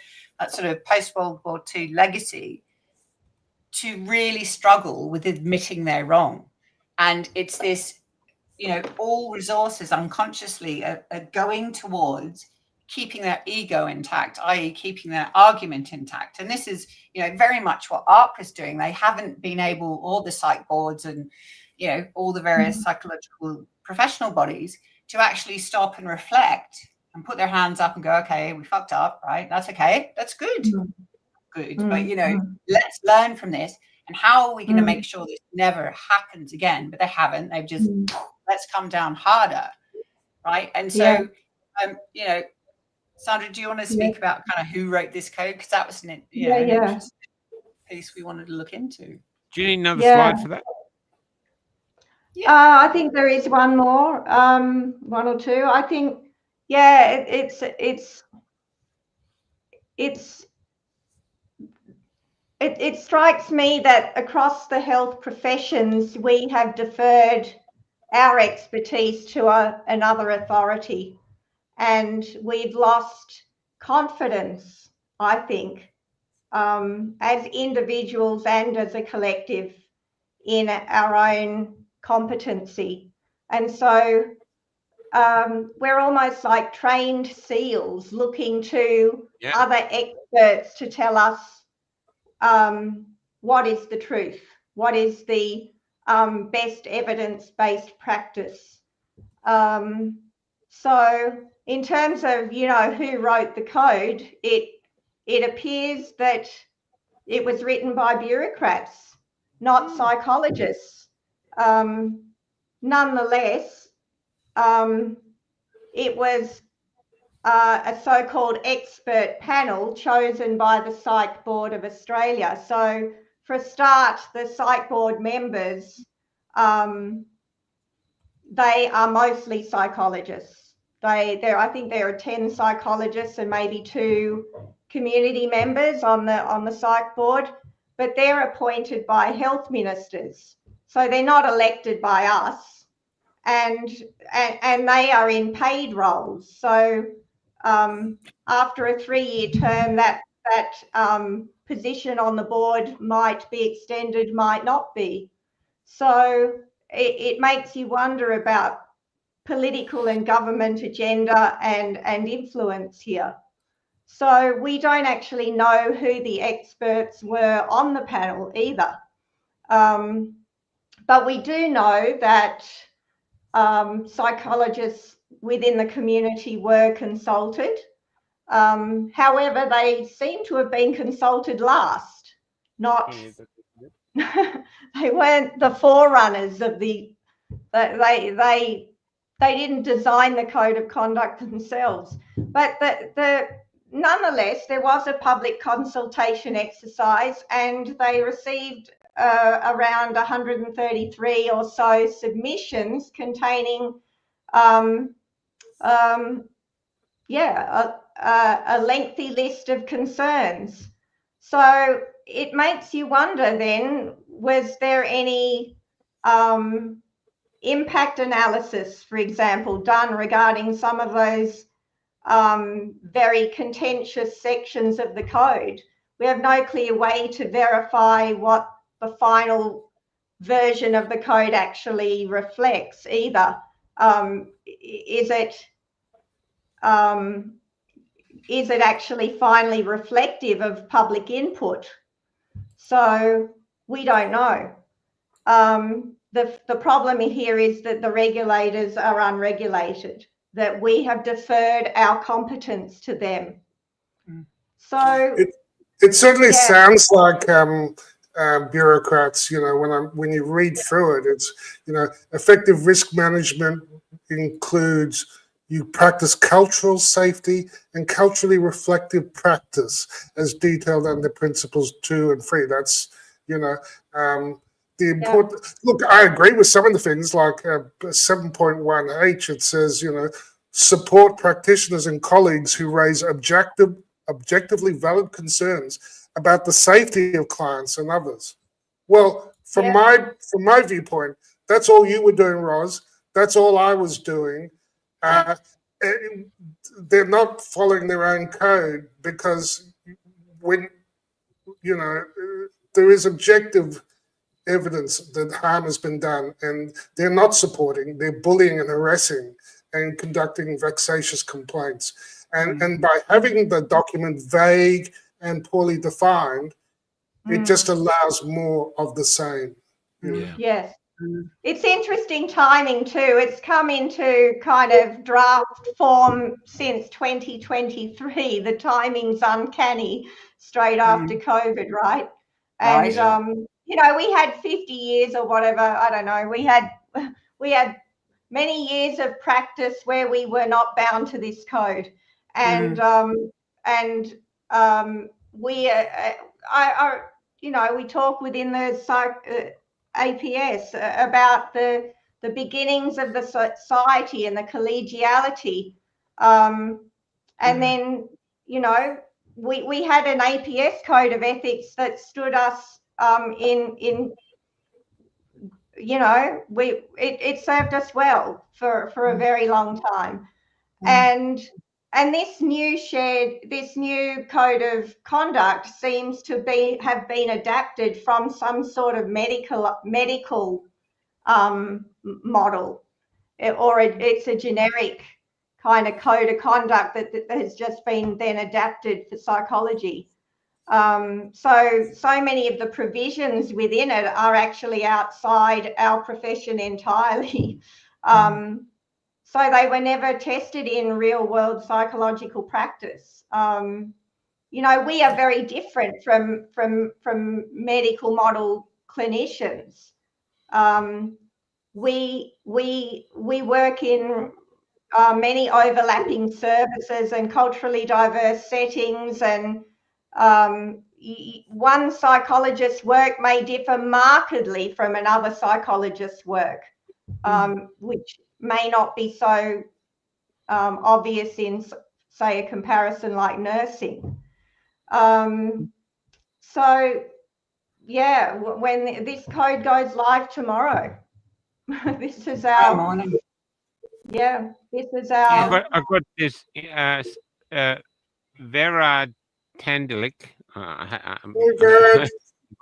sort of post-World War II legacy, to really struggle with admitting they're wrong. And it's this, you know, all resources unconsciously are going towards keeping their ego intact, i.e. keeping their argument intact. And this is, you know, very much what AHPRA is doing. They haven't been able, all the psych boards and, you know, all the various psychological professional bodies, to actually stop and reflect and put their hands up and go, okay, we fucked up, right? That's okay. That's good. Good. But, you know, let's learn from this. And how are we going to make sure this never happens again? But they haven't. They've just, let's come down harder, right? And so, you know, Sandra, do you want to speak about kind of who wrote this code? Because that was an interesting piece we wanted to look into. Do you need another slide for that? I think there is one more, one or two. I think, it strikes me that across the health professions, we have deferred our expertise to another authority, and we've lost confidence, I think, as individuals and as a collective in our own competency. And so we're almost like trained seals looking to other experts to tell us what is the truth, what is the best evidence-based practice. So in terms of, you know, who wrote the code, it appears that it was written by bureaucrats, not psychologists. Nonetheless, it was a so-called expert panel chosen by the Psych Board of Australia. So for a start, the Psych Board members, they are mostly psychologists. I think there are 10 psychologists and maybe 2 community members on the Psych Board, but they're appointed by health ministers. So they're not elected by us, and they are in paid roles. So after a 3-year term, that position on the board might be extended, might not be. So it makes you wonder about political and government agenda and influence here. So we don't actually know who the experts were on the panel either. But we do know that psychologists within the community were consulted. However, they seem to have been consulted last, not, they weren't the forerunners of they didn't design the code of conduct themselves. But nonetheless, there was a public consultation exercise, and they received around 133 or so submissions containing a lengthy list of concerns. So it makes you wonder then, was there any impact analysis, for example, done regarding some of those very contentious sections of the code? We have no clear way to verify what the final version of the code actually reflects either. Is it actually finally reflective of public input? So we don't know. The problem here is that the regulators are unregulated. that we have deferred our competence to them. So it certainly sounds like bureaucrats. When you read through it, it's effective risk management includes you practice cultural safety and culturally reflective practice as detailed under principles 2 and 3. That's the important. Look, I agree with some of the things like 7.1H. It says support practitioners and colleagues who raise objectively valid concerns about the safety of clients and others. Well, from my viewpoint, that's all you were doing, Ros. That's all I was doing. They're not following their own code because when there is objective evidence that harm has been done, and they're not supporting. They're bullying and harassing and conducting vexatious complaints. And by having the document vague and poorly defined, it just allows more of the same. Yes. It's interesting timing too. It's come into kind of draft form since 2023. The timing's uncanny straight after COVID, right? And we had 50 years or whatever, I don't know. We had many years of practice where we were not bound to this code. And we we talk within the APS about the beginnings of the society and the collegiality. And then, we had an APS code of ethics that stood us it served us well for a very long time. And this new code of conduct seems to have been adapted from some sort of medical model, or it's a generic kind of code of conduct that has just been then adapted for psychology. So many of the provisions within it are actually outside our profession entirely. So they were never tested in real world psychological practice. We are very different from medical model clinicians. We work in many overlapping services and culturally diverse settings, and one psychologist's work may differ markedly from another psychologist's work, which may not be so obvious in, say, a comparison like nursing. So, yeah, when this code goes live tomorrow, this is our this is our. I've got this Vera Tandelik.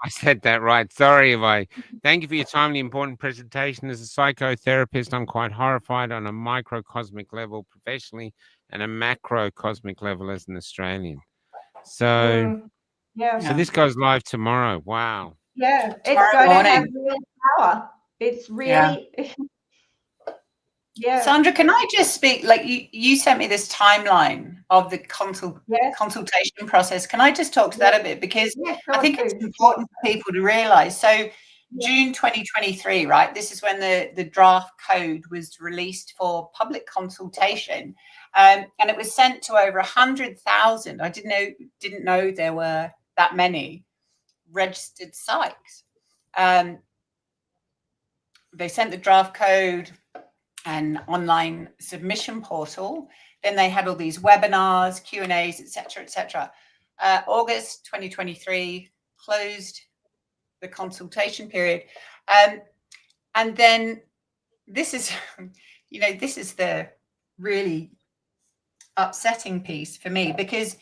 I said that right. Sorry if I. Thank you for your timely, important presentation. As a psychotherapist, I'm quite horrified on a microcosmic level professionally and a macrocosmic level as an Australian. So, so this goes live tomorrow. Wow. Yeah, it's going to have real power. It's really. Yeah. Sandra, can I just speak? Like you sent me this timeline of the consultation process. Can I just talk to that a bit? Because I think it's important for people to realise. So June 2023, right? This is when the draft code was released for public consultation, and it was sent to over 100,000. I didn't know there were that many registered psychs. They sent the draft code an online submission portal. Then they had all these webinars, Q&As, etc., etc. August 2023 closed the consultation period, and then this is, this is the really upsetting piece for me, because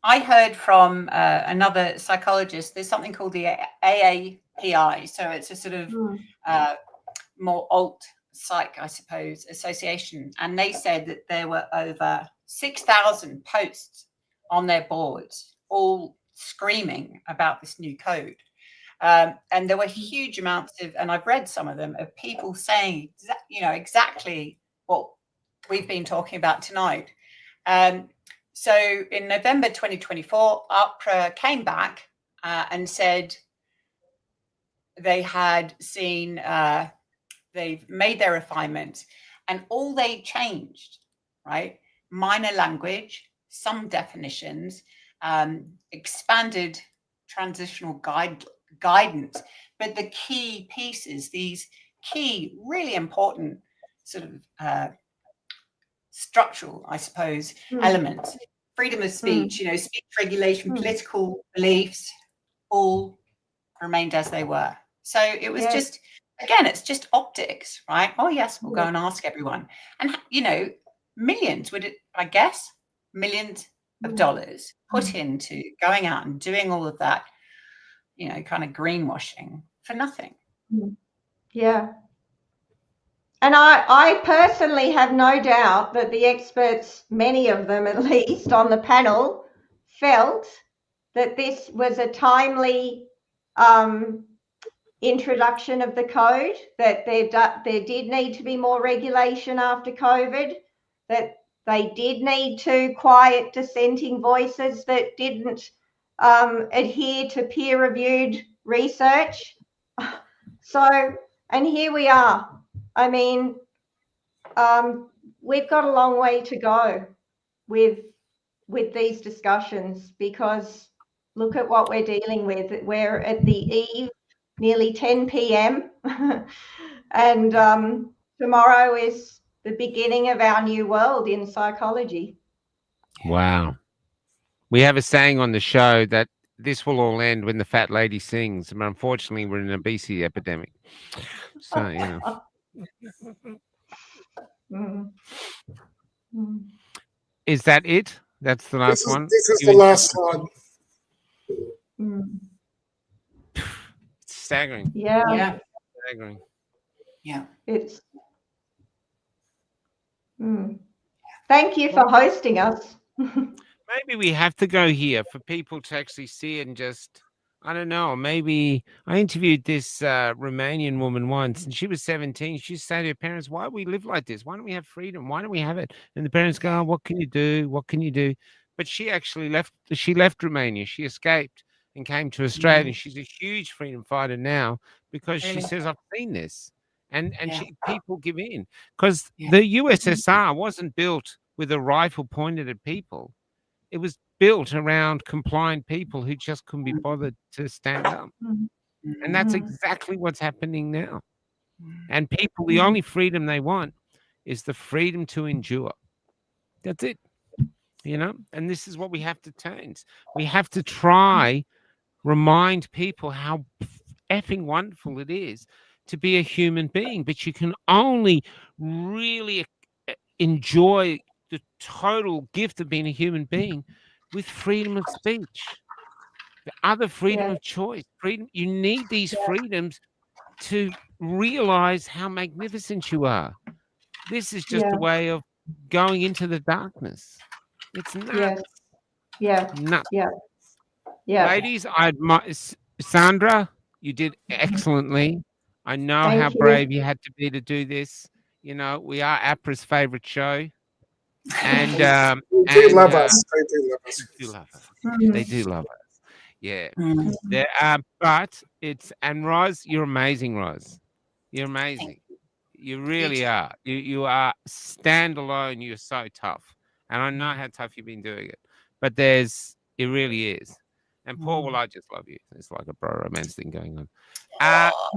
I heard from another psychologist. There's something called the AHPRA, so it's a sort of more alt psych, I suppose, association, and they said that there were over 6,000 posts on their boards, all screaming about this new code, and there were huge amounts of, and I've read some of them, of people saying exactly what we've been talking about tonight. So in November 2024, AHPRA came back and said they had seen, they've made their refinements, and all they changed, right? Minor language, some definitions, expanded transitional guidance, but the key pieces, these key, really important sort of structural, I suppose, elements, freedom of speech, you know, speech regulation, political beliefs, all remained as they were. So it was just, again, it's just optics, right? Oh yes, we'll go and ask everyone. And, you know, millions, would it, I guess, millions of dollars put into going out and doing all of that, you know, kind of greenwashing for nothing. Yeah. And I personally have no doubt that the experts, many of them at least on the panel, felt that this was a timely introduction of the code, that there did need to be more regulation after COVID, that they did need to quiet dissenting voices that didn't adhere to peer-reviewed research. So, and here we are. I mean, we've got a long way to go with these discussions, because look at what we're dealing with. We're at the eve, nearly 10 p.m. and tomorrow is the beginning of our new world in psychology. Wow. We have a saying on the show that this will all end when the fat lady sings. But unfortunately, we're in an obesity epidemic. So, you know. Is that it? That's the last one? This is the last slide. It's staggering. Yeah. Staggering. Yeah. It's. Thank you for hosting us. Maybe we have to go here for people to actually see it and just, I don't know, maybe I interviewed this Romanian woman once, and she was 17. She said to her parents, why do we live like this? Why don't we have freedom? Why don't we have it? And the parents go, oh, what can you do? What can you do? But she actually left Romania. She escaped and came to Australia. And she's a huge freedom fighter now, because she says, I've seen this. And people give in, because the USSR wasn't built with a rifle pointed at people. It was built around compliant people who just couldn't be bothered to stand up. And that's exactly what's happening now. And people, the only freedom they want is the freedom to endure. That's it. You know, and this is what we have to change. We have to remind people how effing wonderful it is to be a human being, but you can only really enjoy the total gift of being a human being with freedom of speech, the other freedom of choice, freedom. You need these freedoms to realize how magnificent you are. This is just a way of going into the darkness. It's nuts. Nuts. Ladies, I admire Sandra. You did excellently. I know how brave you had to be to do this. You know, we are AHPRA's favorite show. And they do love us. They do love us. They do love us. They do love us. Yeah. But it's, and Ros, you're amazing, Ros. You're amazing. You really are. You are standalone. You're so tough. And I know how tough you've been doing it. But it really is. And Paul, well, I just love you. It's like a bro romance thing going on.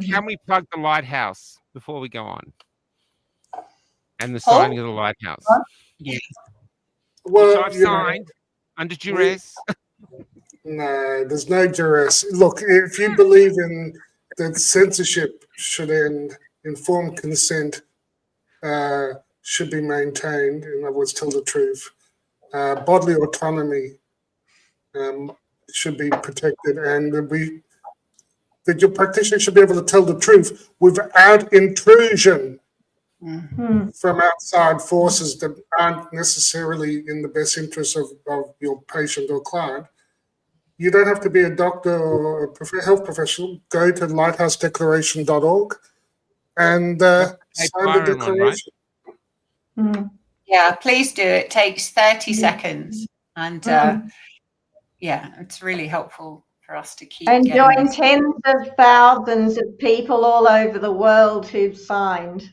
Can we plug the lighthouse before we go on? And the signing of the lighthouse. Yes. Well, which I've signed under duress. No, there's no duress. Look, if you believe in that censorship should end, informed consent should be maintained, in other words, tell the truth. Bodily autonomy should be protected, and that your practitioner should be able to tell the truth without intrusion from outside forces that aren't necessarily in the best interest of your patient or client. You don't have to be a doctor or a health professional. Go to lighthousedeclaration.org and sign the declaration. Yeah, please do. It takes 30 seconds. And yeah, it's really helpful for us to keep and getting join this. tens of thousands of people all over the world who've signed.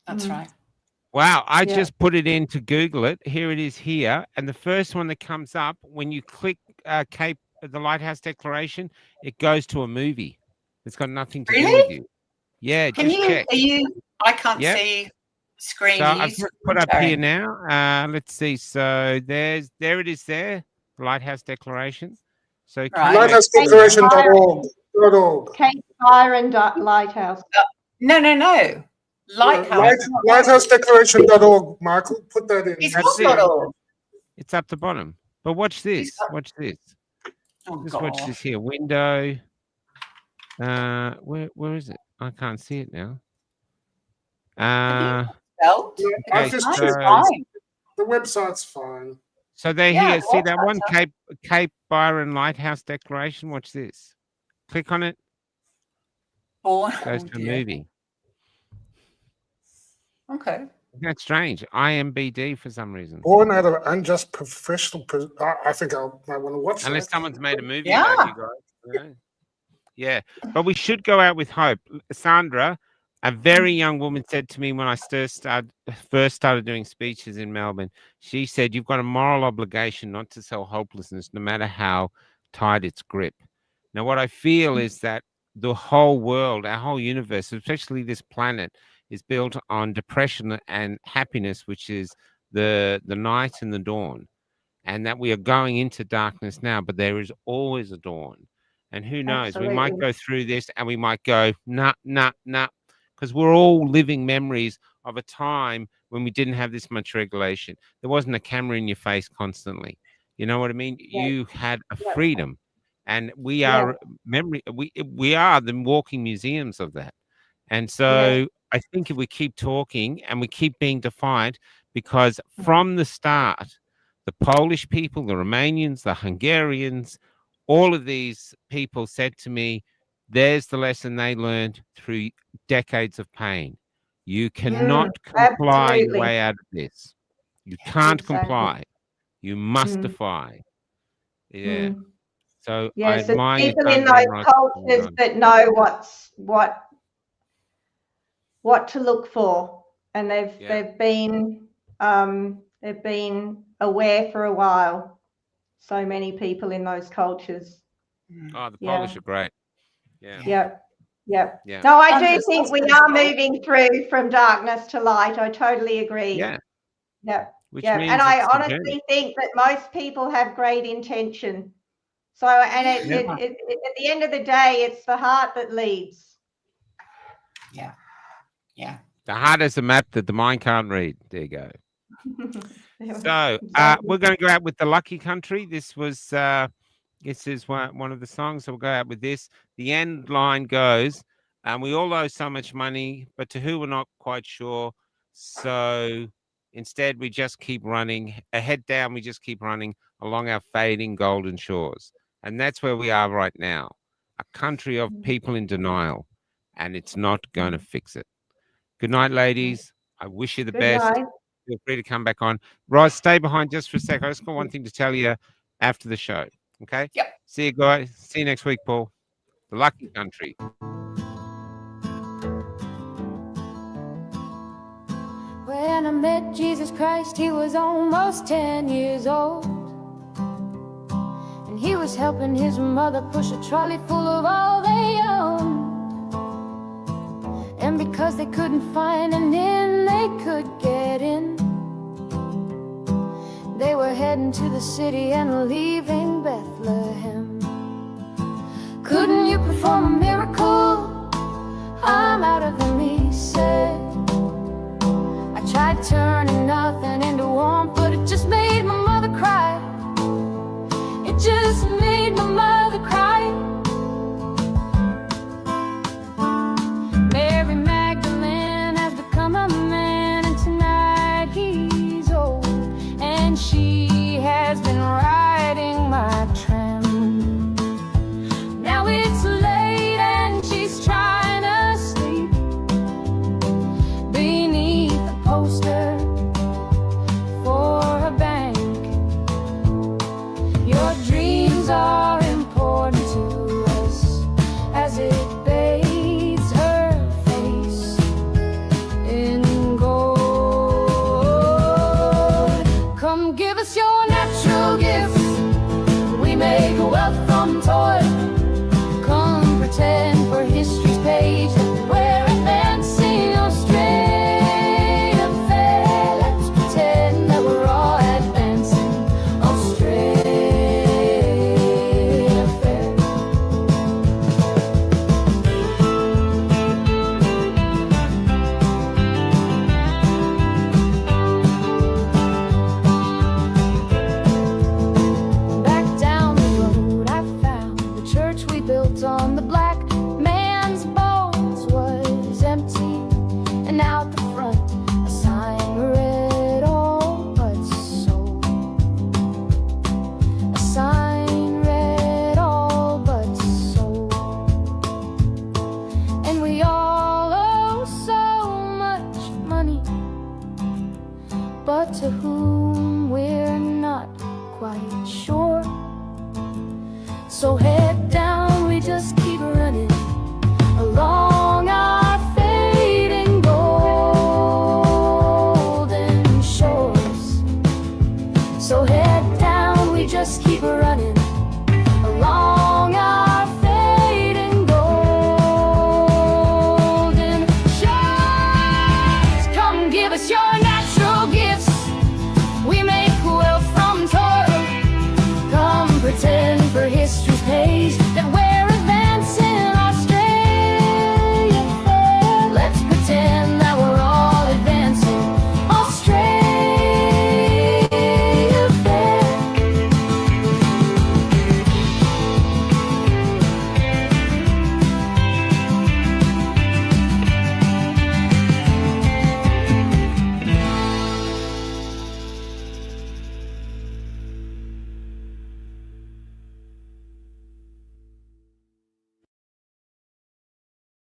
That's right. Wow, I just put it in to Google it. Here it is here. And the first one that comes up, when you click the Lighthouse Declaration, it goes to a movie. It's got nothing to do with you. Yeah, Can just check. I can't see screen. So I've just put up here now. Let's see. So there it is there, the Lighthouse Declaration. So LighthouseDeclaration.org. Kate Byron Lighthouse. No. LighthouseDeclaration.org, Michael. Put that in. It's up the bottom. But watch this. Watch this. Just watch this here. Window. Where is it? I can't see it now. Okay, the website's fine. So they're here. See that one, Cape Byron Lighthouse Declaration? Watch this. Click on it. Goes to a movie. Okay. That's strange. IMBD for some reason. Born out of unjust professional. I think I might want to watch Unless that. someone's made a movie about you guys. Yeah. But we should go out with hope. Sandra, a very young woman, said to me when I first started doing speeches in Melbourne, she said, you've got a moral obligation not to sell hopelessness, no matter how tight its grip. Now, what I feel is that the whole world, our whole universe, especially this planet, is built on depression and happiness, which is the night and the dawn, and that we are going into darkness now, but there is always a dawn. And who knows, Absolutely. we might go through this and we might go, nah, because we're all living memories of a time when we didn't have this much regulation. There wasn't a camera in your face constantly. You know what I mean? You had a freedom, and we are we are the walking museums of that. And so I think if we keep talking and we keep being defiant, because from the start, the Polish people, the Romanians, the Hungarians, all of these people said to me, there's the lesson they learned through decades of pain. You cannot comply your way out of this. You can't comply. You must defy. Yeah. So I so admire people in those cultures that know what to look for, and they've been aware for a while. So many people in those cultures. Oh, the Polish are great. Yeah. No, I do think we are moving through from darkness to light. I totally agree. Yeah. And I honestly think that most people have great intention. So, and at the end of the day, it's the heart that leads. Yeah. The heart is a map that the mind can't read. There you go. So we're going to go out with The Lucky Country. This is one of the songs. So we'll go out with this. The end line goes, and we all owe so much money, but to who we're not quite sure. So instead, we just keep running. A head down, we just keep running along our fading golden shores. And that's where we are right now. A country of people in denial, and it's not going to fix it. Good night, ladies. I wish you the best. Night. Feel free to come back on. Ros, stay behind just for a sec. I just got one thing to tell you after the show. Okay? Yep. See you guys. See you next week, Paul. The Lucky Country. When I met Jesus Christ, he was almost 10 years old. And he was helping his mother push a trolley full of all they owned. And because they couldn't find an inn they could get in, they were heading to the city and leaving Bethlehem. Couldn't you perform a miracle? I'm out of them, he said. I tried turning nothing into warmth, but it just made my mother cry. It just made my mother cry. Mary Magdalene has become a man, and tonight he's old, and she has been riding my tram. Now it's late built on